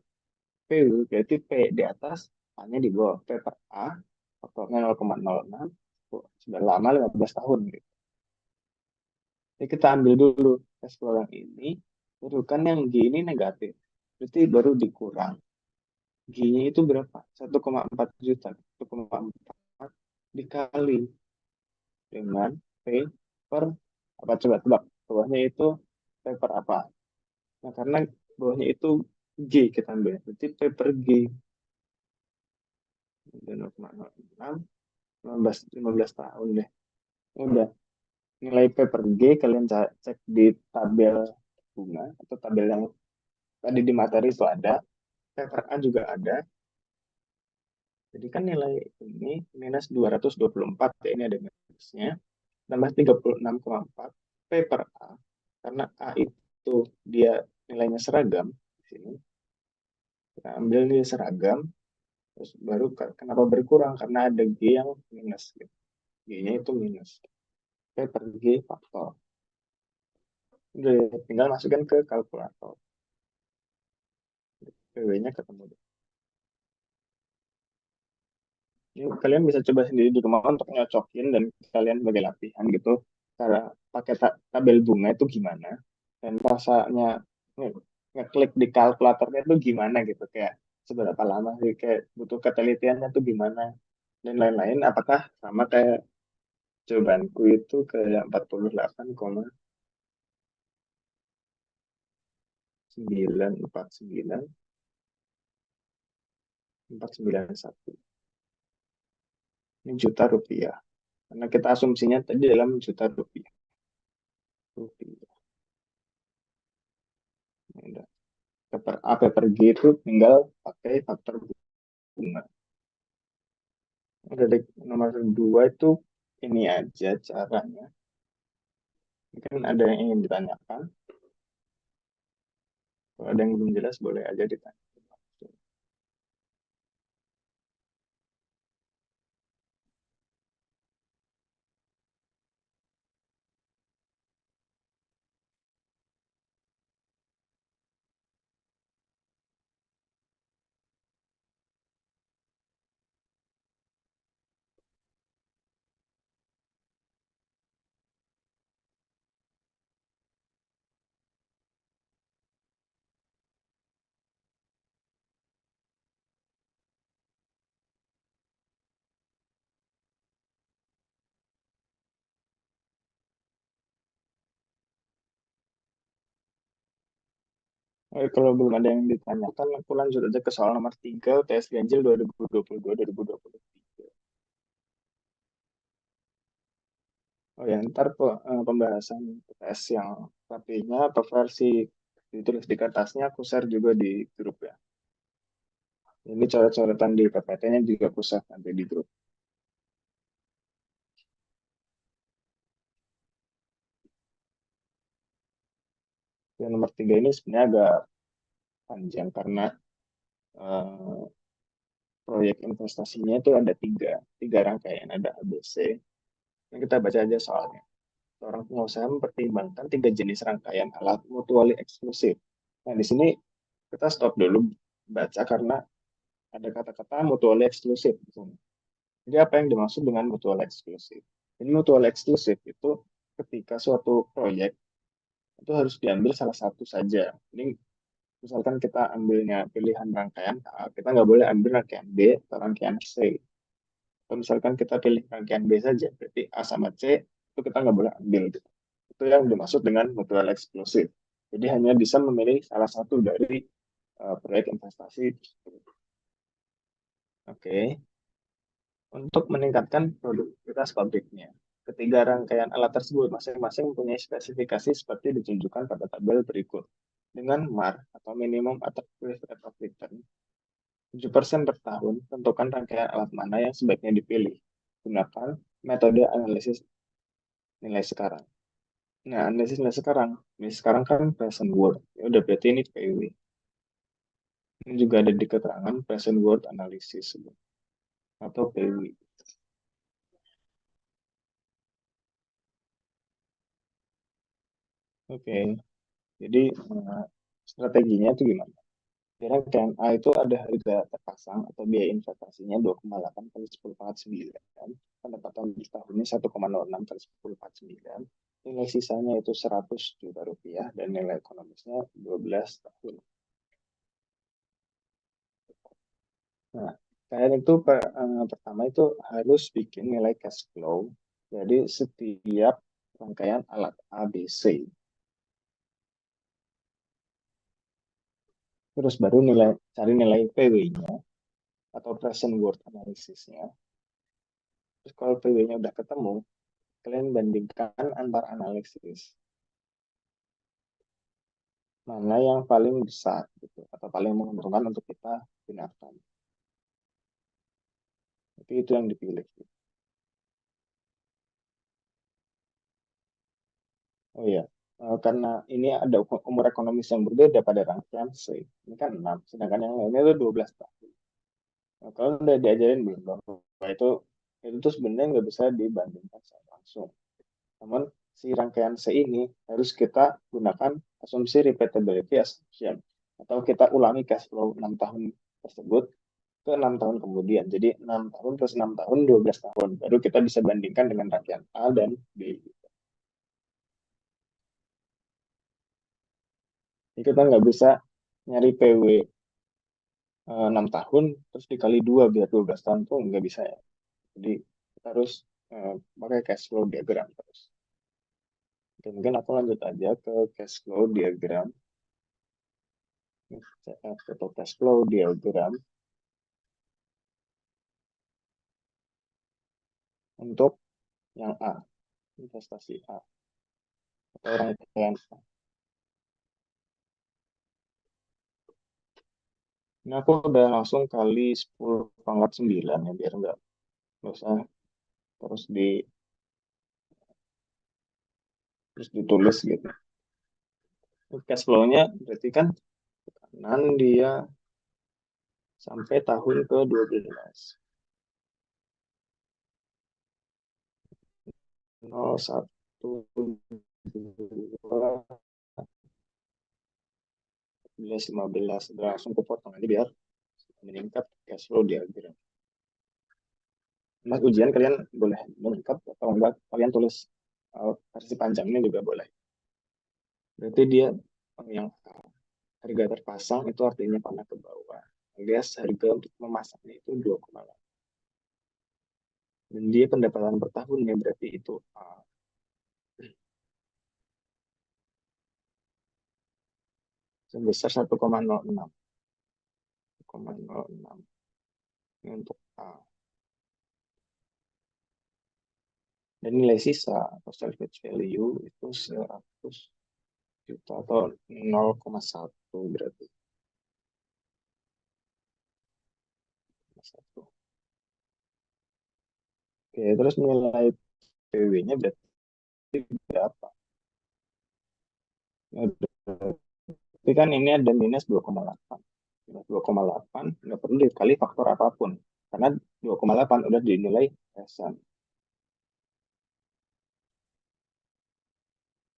PU, berarti P di atas, A-nya di bawah. P per A, faktornya 0,06, sudah lama 15 tahun. Gitu. Jadi kita ambil dulu cash flow yang ini, baru kan yang G ini negatif. Berarti baru dikurang. G-nya itu berapa? 1,4 juta. 1,4 dikali dengan P per apa coba tebak. Bawahnya itu P per apa? Nah, karena bawahnya itu G kita ambil. Berarti P per G. 0,06, 15 tahun deh. Udah. Nilai P per G kalian cek di tabel bunga atau tabel yang tadi di materi itu ada. P per A juga ada. Jadi kan nilai ini minus 224 ya, ini ada minusnya. Tambah 36,4 P per A. Karena A itu dia nilainya seragam di sini. Kita ambil nilai seragam, terus baru kenapa berkurang? Karena ada G yang minus. Gitu. G-nya itu minus. P per G faktor. Udah, tinggal masukkan ke kalkulator. PW-nya ketemu. Ini kalian bisa coba sendiri di rumah untuk nyocokin dan kalian sebagai latihan gitu. Cara pakai tabel bunga itu gimana. Dan rasanya nge- ngeklik di kalkulatornya itu gimana gitu. Kayak seberapa lama sih, kayak butuh ketelitiannya tuh gimana. Dan lain-lain. Apakah sama kayak jawabanku itu kayak 48,949,491. Ini juta rupiah. Karena kita asumsinya tadi dalam juta rupiah. Rupiah. Udah. A per G itu tinggal pakai faktor bunga. Dari nomor dua itu ini aja caranya. Mungkin ada yang ingin ditanyakan. Kalau ada yang belum jelas boleh aja ditanya. Kalau belum ada yang ditanyakan, aku lanjut aja ke soal nomor 3, UTS Ganjil 2022-2023. Oh ya, ntar pembahasan UTS yang rapinya atau versi ditulis di kertasnya aku share juga di grup ya. Ini coret-coretan di PPT-nya juga aku share nanti di grup. Yang nomor 3 ini sebenarnya agak panjang karena eh, proyek investasinya itu ada tiga rangkaian, ada ABC. Ini kita baca aja soalnya. Seorang pengusaha mempertimbangkan tiga jenis rangkaian alat mutually eksklusif. Nah, di sini kita stop dulu baca karena ada kata-kata mutually eksklusif di sini. Jadi apa yang dimaksud dengan mutually eksklusif? Jadi mutually eksklusif itu ketika suatu proyek itu harus diambil salah satu saja. Ini misalkan kita ambilnya pilihan rangkaian A, kita nggak boleh ambil rangkaian B atau rangkaian C. Atau misalkan kita pilih rangkaian B saja, berarti A sama C itu kita nggak boleh ambil gitu. Itu yang dimaksud dengan mutual eksklusif. Jadi hanya bisa memilih salah satu dari proyek investasi tersebut. Oke, untuk meningkatkan produktivitas pabriknya. Ketiga rangkaian alat tersebut masing-masing mempunyai spesifikasi seperti ditunjukkan pada tabel berikut. Dengan MAR atau minimum attractive rate of return, 7% per tahun, tentukan rangkaian alat mana yang sebaiknya dipilih. Gunakan metode analisis nilai sekarang. Nah, analisis nilai sekarang. Ini sekarang kan present world. Ya udah berarti ini PW. Ini juga ada di keterangan present world analysis atau PW. Oke, jadi strateginya itu gimana? Kira KMA itu ada harga terpasang atau biaya investasinya 2,8 kali 10 pangkat 9. Pendapatan per tahunnya 1,06 kali 10 pangkat 9. Nilai sisanya itu 100 juta rupiah dan nilai ekonomisnya 12 tahun. Nah, kalian itu pertama itu harus bikin nilai cash flow. Jadi setiap rangkaian alat ABC. Terus baru cari nilai PW-nya atau present worth analysis-nya. Terus kalau PW-nya udah ketemu, kalian bandingkan antar analisis. Mana yang paling besar gitu, atau paling menguntungkan untuk kita gunakan. Tapi itu yang dipilih. Oh iya, karena ini ada umur ekonomis yang berbeda pada rangkaian C. Ini kan 6, sedangkan yang lainnya itu 12 tahun. Nah, kalau udah diajarin belum bahwa itu tuh sebenarnya nggak bisa dibandingkan secara langsung. Namun si rangkaian C ini harus kita gunakan asumsi repeatability assumption atau kita ulangi cash flow 6 tahun tersebut ke 6 tahun kemudian. Jadi 6 tahun plus 6 tahun 12 tahun. Baru kita bisa bandingkan dengan rangkaian A dan B. Jadi kita nggak bisa nyari PW 6 tahun terus dikali 2 biar 12 tahun tuh nggak bisa ya. Jadi kita harus pakai cash flow diagram terus. Oke, mungkin aku lanjut aja ke cash flow diagram. Atau cash flow diagram untuk yang A, investasi A, atau rangkaian A. Ini aku udah langsung kali 10 pangkat 9 ya, biar nggak usah terus terus ditulis gitu. Cash flow-nya berarti kan kanan dia sampai tahun ke-12. 0, 1, 2, 14, 15. Udah langsung kepotong aja biar meningkat cash flow diagram. Mas ujian kalian boleh meningkat atau enggak kalian tulis versi panjangnya juga boleh. Berarti dia yang harga terpasang itu artinya panah ke bawah. Alias harga untuk memasangnya itu 2,8. Dan dia pendapatan per tahunnya berarti itu A. sebesar 1,06. 1,06. Ini untuk A. Dan nilai sisa atau salvage value itu 100 juta atau 0,1 berarti. 1. Oke, terus nilai PW-nya berarti berapa? Nah, berarti kan ini ada minus 2,8. Minus 2,8 nggak perlu dikali faktor apapun. Karena 2,8 udah dinilai pesan.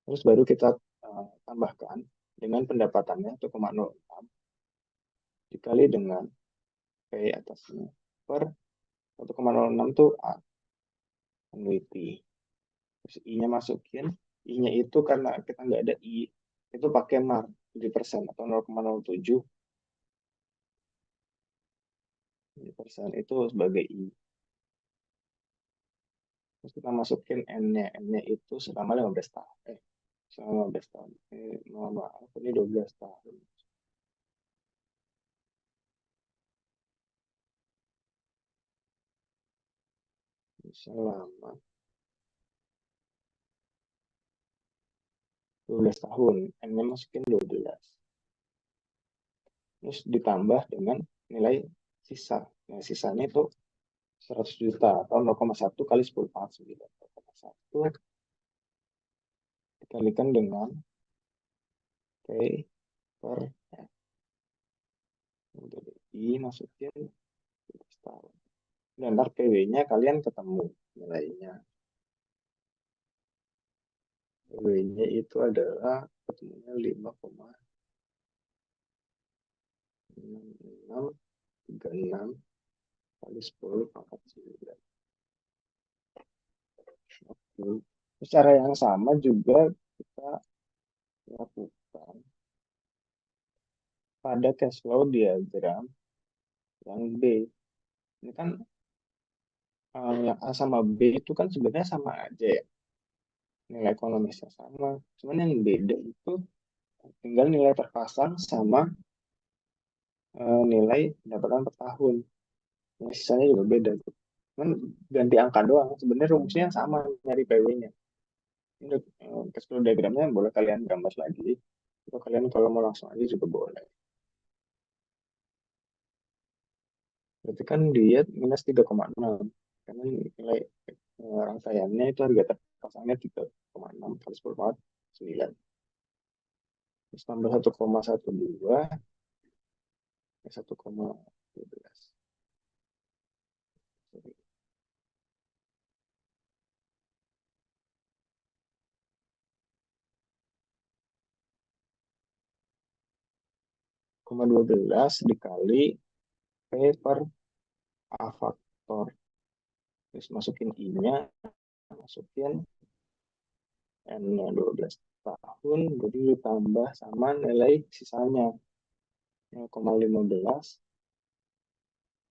Terus baru kita tambahkan dengan pendapatannya 1,06 dikali dengan P atasnya per 1,06 tuh A, annuity. Terus I-nya masukin, I-nya itu karena kita nggak ada I, itu pakai MAR 7% atau 0,07 persen itu sebagai I. Terus kita masukin N-nya, N-nya itu selama 15 tahun. Selama 15 tahun. Mohon maaf, ini 12 tahun. Selama 12 tahun, N-nya masukin 12. Terus ditambah dengan nilai sisa. Nah, sisanya itu 100 juta atau 0,1 kali 10 pangkat 9. 0,1 dikalikan dengan P per F. Jadi I masukin 12 tahun. Dan ntar PW-nya kalian ketemu nilainya. PW-nya itu adalah ketemunya 5,6636 kali 10 pangkat 9. Secara yang sama juga kita lakukan pada cash flow diagram yang B. Ini kan yang A sama B itu kan sebenarnya sama aja ya. Nilai ekonomisnya sama. Cuman yang beda itu tinggal nilai terpasang sama nilai pendapatan per tahun. Yang sisanya juga beda. Cuman ganti angka doang. Sebenarnya rumusnya sama nyari PW-nya. Ini cash flow diagramnya boleh kalian gambar lagi. Atau kalian kalau mau langsung aja juga boleh. Berarti kan dia minus 3,6. Karena nilai rangkaiannya itu harga terpasangnya 3,6 kali 10 kuadrat 9. Terus tambah 1,12 1,12. 12 dikali P per A faktor. Terus masukin I-nya, masukin N-nya 12 tahun, jadi ditambah sama nilai sisanya 0,15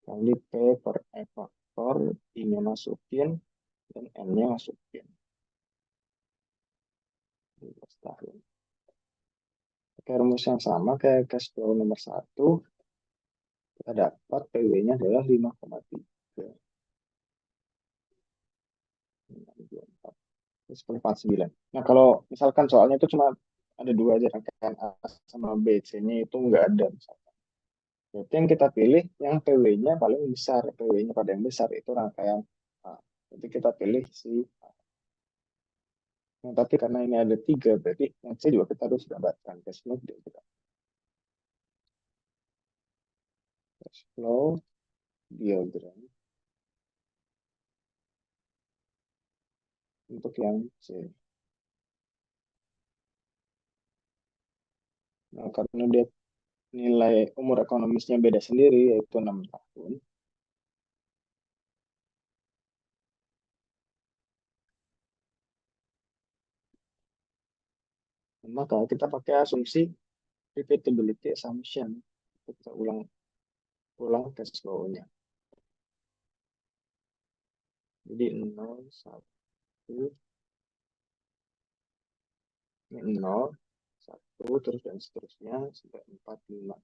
kali P per E faktor, I-nya masukin, dan N-nya masukin. 12 tahun. Pakai rumus yang sama kayak cash flow nomor 1, kita dapat PW-nya adalah 5,3. 10,9. Nah, kalau misalkan soalnya itu cuma ada dua aja rangkaian A sama B, C-nya itu nggak ada misalkan. Berarti yang kita pilih yang PW-nya paling besar, PW-nya pada yang besar itu rangkaian A. Jadi kita pilih si A. Nah, tapi karena ini ada tiga, berarti yang C juga kita harus dapatkan cash flow diagram. Cash flow diagram untuk yang C. Nah, karena dia nilai umur ekonomisnya beda sendiri, yaitu 6 tahun. Maka kita pakai asumsi repeatability assumption. Kita ulang cash flow-nya. Jadi 0, 1, 0, 1. satu terus dan seterusnya sampai 4, 5.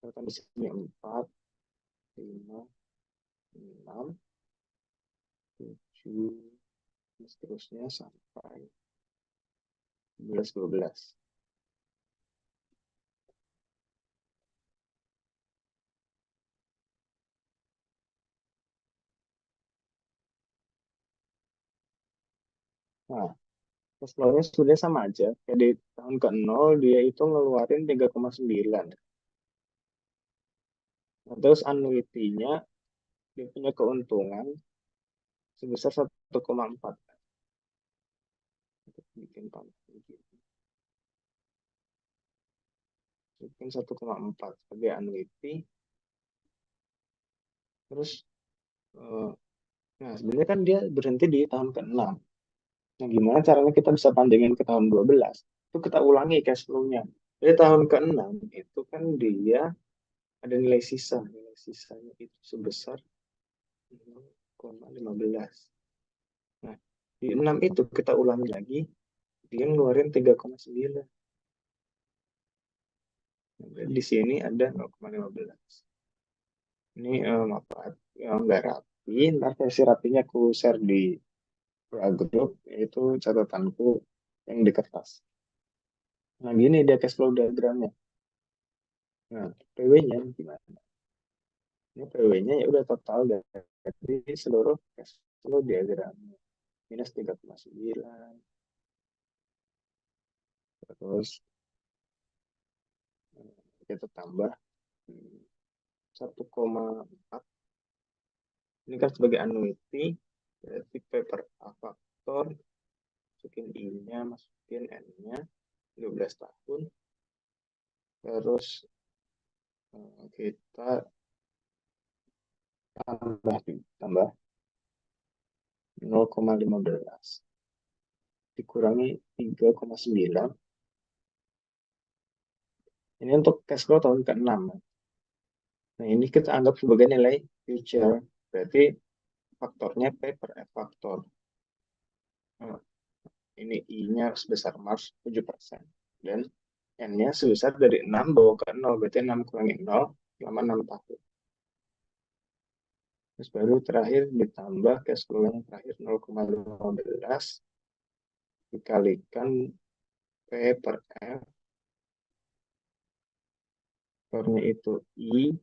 Kan di sini 4, 5, 6, 7, dan seterusnya sampai 11, 12. Nah, cash flow-nya sudah sama aja. Kayak di tahun ke-0 dia itu ngeluarin 3,9. Nah, terus annuity-nya dia punya keuntungan sebesar 1,4. Bikin bikin 1,4 sebagai annuity. Terus, eh, nah sebenarnya kan dia berhenti di tahun ke-6. Nah, gimana caranya kita bisa panjangin ke tahun 12? Itu kita ulangi cash flow-nya. Dari tahun ke-6 itu kan dia ada nilai sisa. Nilai sisanya itu sebesar 0,15. Nah, di 6 itu kita ulangi lagi, dia ngeluarin 3,9. Nah, di sini ada 0,15. Ini apa? Nggak rapi. Ntar versi rapinya aku share di grup, yaitu catatanku yang di kertas. Nah, gini dia cash flow diagramnya. Nah, PW-nya gimana? Ini PW-nya ya udah total dari seluruh cash flow diagramnya. Minus 3,9. Terus kita tambah 1,4. Ini kan sebagai annuity, berarti P per A faktor, masukin I-nya, masukin N-nya, 12 tahun. Terus kita tambah 0,15 dikurangi 3,9. Ini untuk cash flow tahun ke-6. Nah, ini kita anggap sebagai nilai future. Berarti faktornya P per F faktor. Nah, ini I-nya sebesar Mars 7%. Dan N-nya sebesar dari 6 bawa ke 0. Berarti 6 kurangi 0 selama 6 tahun. Terus baru terakhir ditambah cash flow yang terakhir 0,15 dikalikan P per F. Faktornya itu I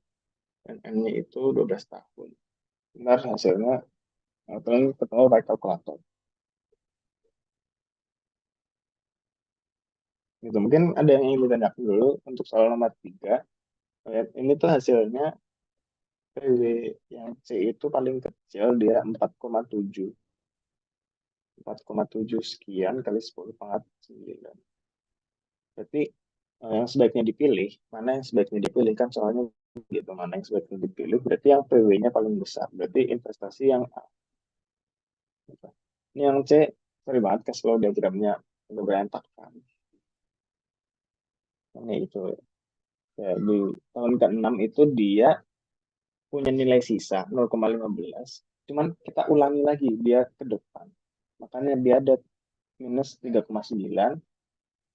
dan N-nya itu 12 tahun. Benar hasilnya, kalian ketemu pakai kalkulator. Gitu. Mungkin ada yang ingin ditanyakan dulu untuk soal nomor 3. Lihat, ini tuh hasilnya PW yang C itu paling kecil dia 4,7. 4,7 sekian kali 10 pangkat 9. Berarti yang sebaiknya dipilih, mana yang sebaiknya dipilih kan soalnya gitu, mana yang sebaiknya dipilih, berarti yang PW-nya paling besar. Berarti investasi yang A. Gitu. Ini yang C, sorry banget cash flow diagramnya udah berantakan. Ini itu ya, di tahun ke-6 itu dia punya nilai sisa 0,15. Cuman kita ulangi lagi dia ke depan. Makanya dia ada minus 3,9.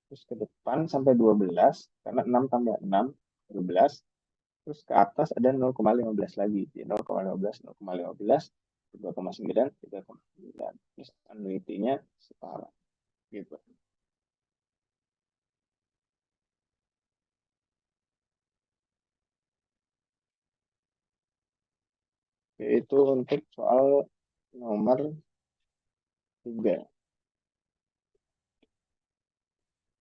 Terus ke depan sampai 12. Karena 6 tambah 6, 12. Terus ke atas ada 0,15 lagi. Jadi 0,15, 0,15, 2,9, 3,9. Terus annuity-nya setara. Gitu. Itu untuk soal nomor 3.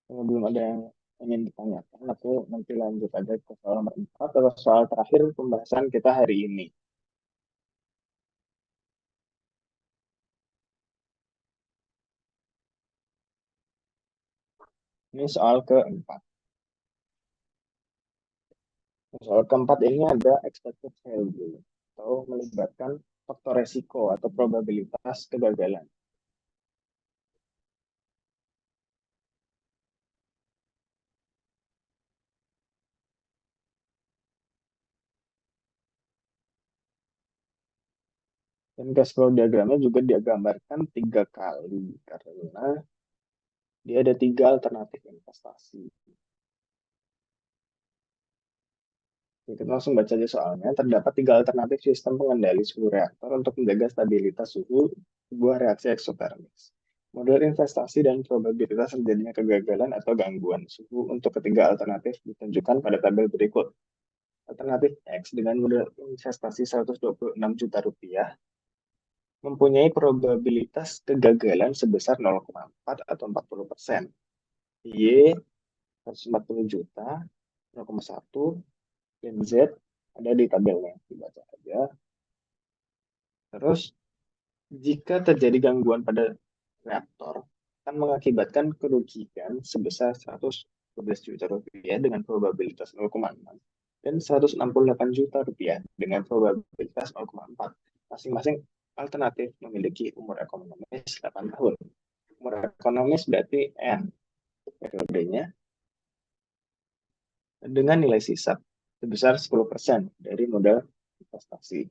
Kalau belum ada yang ingin ditanyakan, aku nanti lanjut aja ke soal nomor 4 atau soal terakhir pembahasan kita hari ini. Ini soal keempat. Soal keempat ini ada expected value atau melibatkan faktor resiko atau probabilitas kegagalan. Dan cash flow diagramnya juga digambarkan 3 kali karena Dia ada tiga alternatif investasi. Kita langsung baca aja soalnya. Terdapat tiga alternatif sistem pengendali suhu reaktor untuk menjaga stabilitas suhu sebuah reaksi eksotermis. Model investasi dan probabilitas terjadinya kegagalan atau gangguan suhu untuk ketiga alternatif ditunjukkan pada tabel berikut. Alternatif X dengan model investasi 126 juta rupiah mempunyai probabilitas kegagalan sebesar 0,4 atau 40%. Y 140 juta 0,1 dan Z ada di tabelnya, dibaca aja. Terus jika terjadi gangguan pada reaktor akan mengakibatkan kerugian sebesar 112 juta rupiah dengan probabilitas 0,6 dan 168 juta rupiah dengan probabilitas 0,4. Masing-masing alternatif memiliki umur ekonomis 8 tahun. Umur ekonomis berarti N periodenya dengan nilai sisa sebesar 10% dari modal investasi.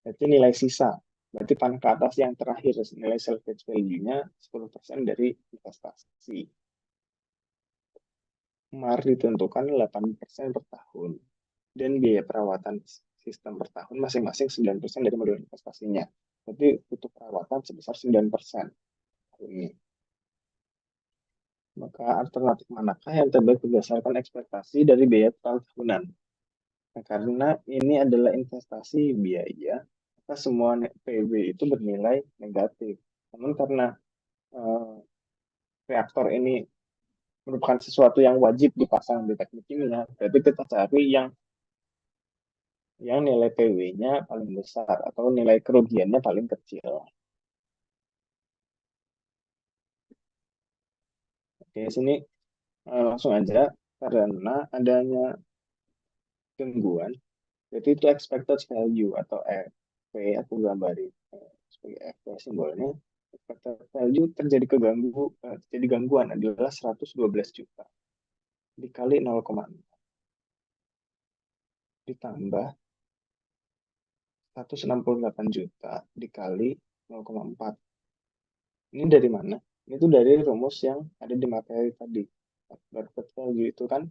Berarti nilai sisa. Berarti panah ke atas yang terakhir, nilai salvage value-nya 10% dari investasi. MAR ditentukan 8% per tahun. Dan biaya perawatan sistem per tahun masing-masing 9% dari modal investasinya. Berarti butuh perawatan sebesar 9% ini. Maka alternatif manakah yang terbaik berdasarkan ekspektasi dari biaya tahunan? Nah, karena ini adalah investasi biaya, maka semua PB itu bernilai negatif. Namun karena eh, reaktor ini merupakan sesuatu yang wajib dipasang di teknik kimia, berarti kita cari yang nilai PW-nya paling besar atau nilai kerugiannya paling kecil. Oke, sini langsung aja karena adanya gangguan, jadi itu expected value atau FV, aku gambarin sebagai FV simbolnya. Expected value terjadi gangguan adalah 112 juta dikali 0,6 ditambah 168 juta dikali 0,4. Ini dari mana? Ini tuh dari rumus yang ada di materi tadi. Expected value itu kan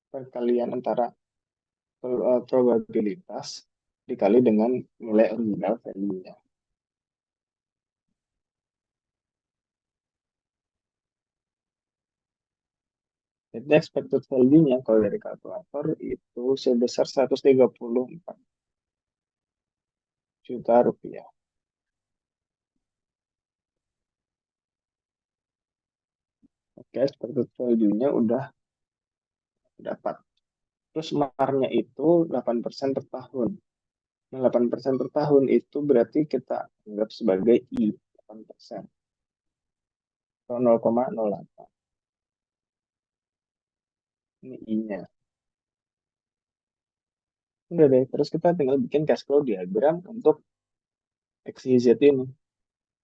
perkalian antara probabilitas dikali dengan nilai original value-nya. Jadi expected value-nya kalau dari kalkulator itu sebesar 134 juta rupiah. Oke, expected value-nya udah dapat. Terus MAR-nya itu 8% per tahun. Nah, 8% per tahun itu berarti kita anggap sebagai I, 8%. Atau 0,08. Ini I-nya. Udah deh, terus kita tinggal bikin cash flow diagram untuk X, Y, Z ini.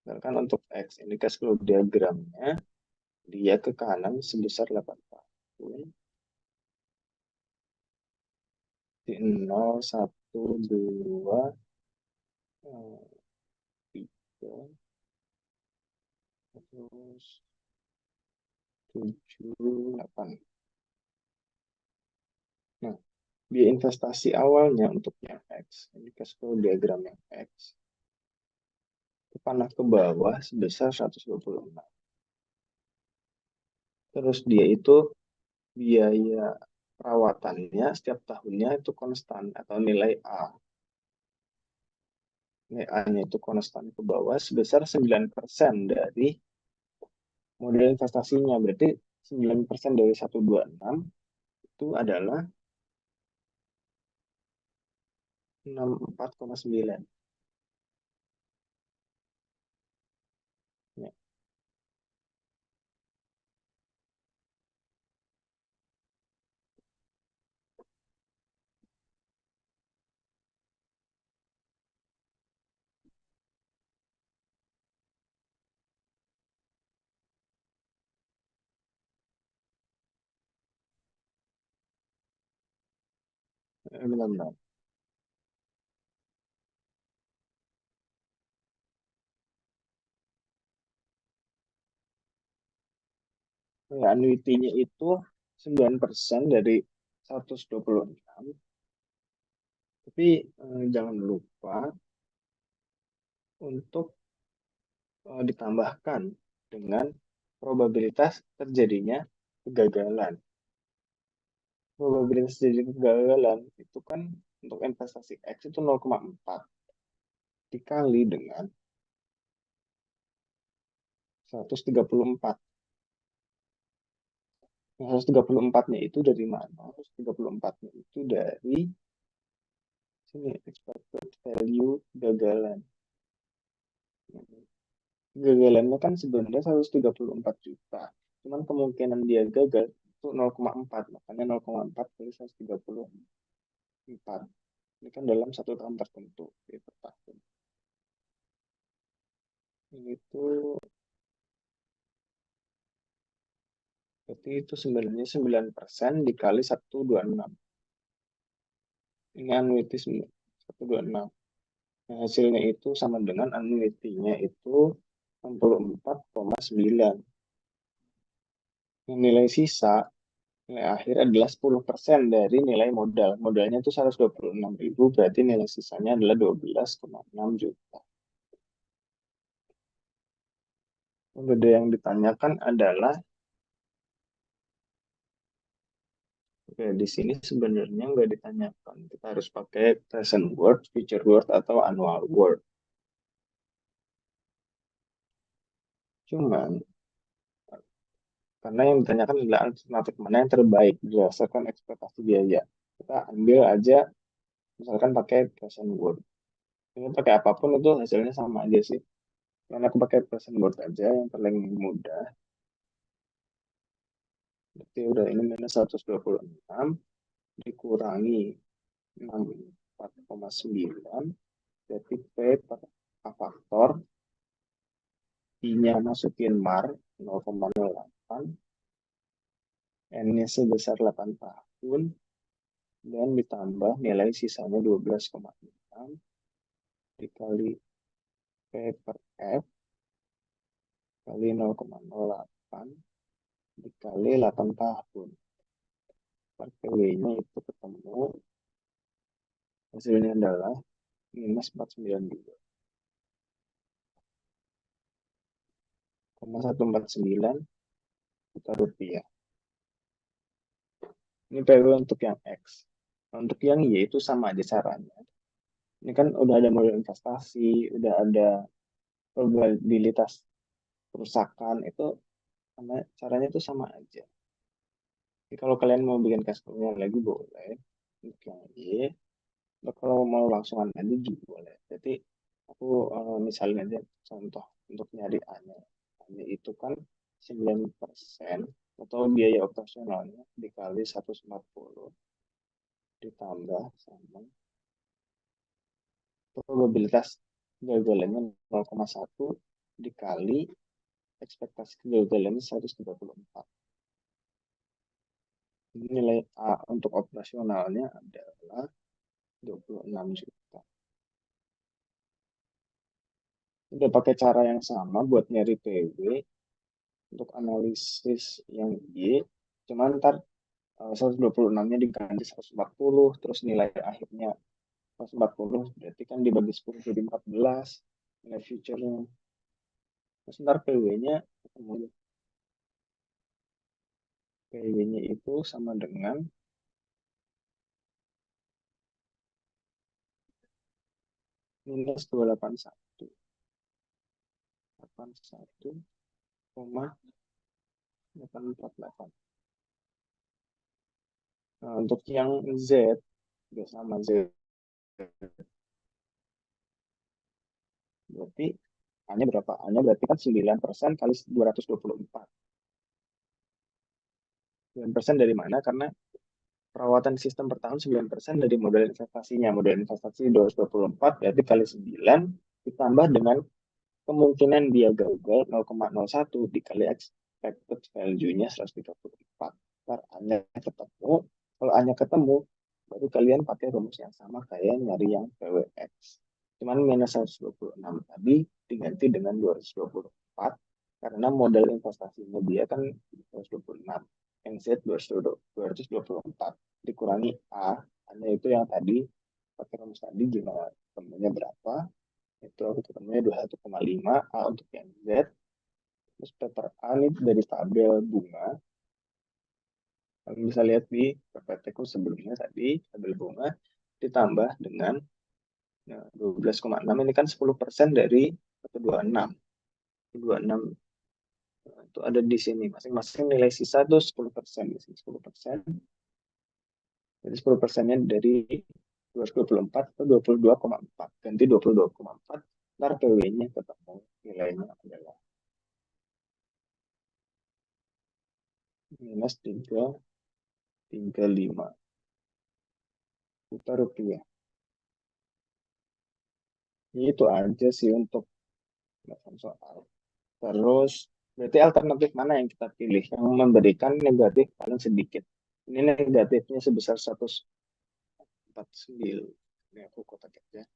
Misalkan untuk X, ini cash flow diagramnya, dia ke kanan sebesar 8 tahun. Di 0, 1, 2, 3, terus 7, 8. Nah, biaya investasi awalnya untuk yang X, ini cash flow diagram yang X, itu panah ke bawah sebesar 126. Terus dia itu biaya perawatannya setiap tahunnya itu konstan atau nilai A. Nilai A-nya itu konstan ke bawah sebesar 9% dari modal investasinya. Berarti 9% dari 126 itu adalah 64,9. Ya, benar-benar. Ya, annuity-nya itu 9% dari 126. Tapi jangan lupa untuk ditambahkan dengan probabilitas terjadinya kegagalan. Probabilitas terjadi kegagalan itu kan untuk investasi X itu 0,4 dikali dengan 134. Nah, 134-nya itu dari mana? 134-nya itu dari sini, expected value kegagalan. Kegagalannya kan sebenarnya 134 juta. Cuman kemungkinan dia gagal itu 0,4. Makanya 0,4 kali 134. Ini kan dalam satu tahun tertentu. Per tahun. Ini tuh, berarti itu sebenarnya 9% dikali 126. Ini annuity 126. Nah, hasilnya itu sama dengan annuity-nya itu 64,9. Nilai sisa, nilai akhir adalah 10% dari nilai modal. Modalnya itu 126.000, berarti nilai sisanya adalah 12,6 juta. Kemudian yang ditanyakan adalah, oke, di sini sebenarnya nggak ditanyakan. Kita harus pakai present word, future word, atau annual word. Cuman, karena yang ditanyakan adalah alternatif mana yang terbaik berdasarkan ekspektasi biaya. Kita ambil aja, misalkan pakai present word. Ini pakai apapun itu hasilnya sama aja sih. Karena aku pakai present word aja yang paling mudah. Berarti udah ini minus 126 dikurangi 64,9. Berarti P per A faktor. I-nya masukin mar 0,08. N-nya sebesar 8 tahun. Dan ditambah nilai sisanya 12,6 dikali P per F kali 0,08 dikali 8 tahun. Per PW-nya itu ketemu. Hasilnya adalah minus 492,149 juta rupiah. Ini PW untuk yang X. Untuk yang Y itu sama aja caranya. Ini kan udah ada model investasi, udah ada probabilitas kerusakan, itu sama, caranya itu sama aja. Jadi kalau kalian mau bikin cash flow-nya lagi boleh. Untuk yang Y, kalau mau langsungan aja juga boleh. Jadi aku misalnya aja contoh untuk nyari A-nya. A-nya itu kan 9% atau biaya operasionalnya dikali 140 ditambah sama probabilitas kegagalannya 0,1 dikali ekspektasi kegagalannya 134. Nilai A untuk operasionalnya adalah 26 juta. Udah pakai cara yang sama buat nyari PW untuk analisis yang Y, cuman ntar 126-nya diganti 140, terus nilai akhirnya 140, berarti kan dibagi 10 jadi 14, nilai future-nya. Terus ntar PW-nya, PW-nya itu sama dengan minus 281, 81,848. Nah, untuk yang Z, juga sama Z, berarti A-nya berapa? A-nya berarti kan 9% kali 224. 9% dari mana? Karena perawatan sistem per tahun 9% dari modal investasinya. Modal investasi 224 berarti kali 9 ditambah dengan kemungkinan dia gagal 0,01 dikali expected value-nya 134. Ntar A-nya ketemu. Kalau A-nya ketemu, baru kalian pakai rumus yang sama kayak nyari yang PWX. Cuman minus 126 tadi diganti dengan 224 karena modal investasinya dia kan 226, NZ 224 dikurangi A-nya itu yang tadi pakai rumus tadi gimana ketemunya berapa, itu aku ketemunya 21,5 A untuk yang Z. Terus paper A ini dari tabel bunga, kalian bisa lihat di PPT ku sebelumnya tadi, tabel bunga ditambah dengan 12,6, ini kan 10% dari 126. 126 itu ada di sini. Masing-masing nilai sisa itu 10%. Di sini 10%. Jadi 10%-nya dari 224 atau 22,4. Ganti 22,4. Ntar PW-nya ketemu. Nilainya adalah minus 335 juta rupiah. Itu aja sih untuk soal. Terus, berarti alternatif mana yang kita pilih? Yang memberikan negatif paling sedikit. Ini negatifnya sebesar 149. Ini aku kotak aja.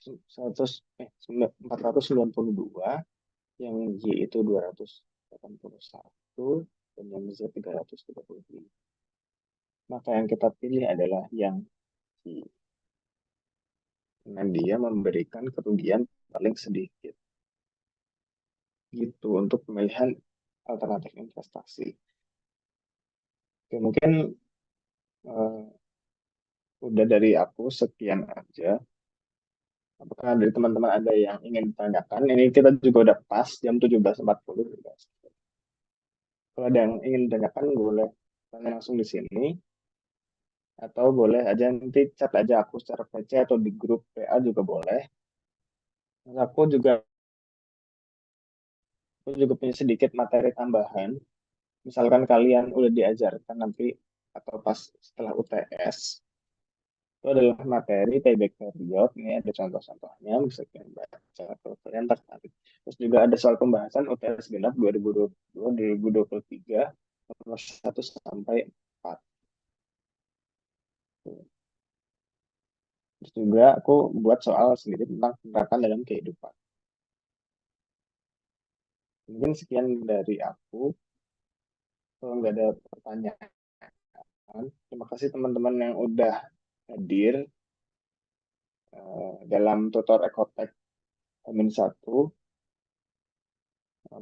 492, yang Y itu 281, dan yang Z 335. Maka yang kita pilih adalah yang Y. Karena dia memberikan kerugian paling sedikit. Gitu untuk pemilihan alternatif investasi. Oke, mungkin udah dari aku sekian aja. Apakah dari teman-teman ada yang ingin ditanyakan? Ini kita juga udah pas jam 17.40. Kalau ada yang ingin ditanyakan, boleh tanya langsung di sini. Atau boleh aja nanti chat aja aku secara PC atau di grup PA juga boleh. Terus aku juga punya sedikit materi tambahan. Misalkan kalian udah diajarkan nanti atau pas setelah UTS, itu adalah materi payback period. Ini ada contoh-contohnya, bisa kalian baca kalau kalian tertarik. Terus juga ada soal pembahasan UTS genap 2022-2023 nomor 1 sampai 4. Terus juga aku buat soal sendiri tentang penerapan dalam kehidupan. Mungkin sekian dari aku. Kalau nggak ada pertanyaan, terima kasih teman-teman yang udah hadir dalam tutor Ekotek Amin 1.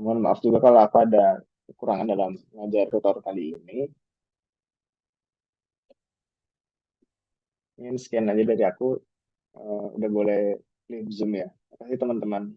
Mohon maaf juga kalau aku ada kekurangan dalam mengajar tutor kali ini. Ini sekian aja dari aku. Udah boleh leave Zoom ya. Terima kasih teman-teman.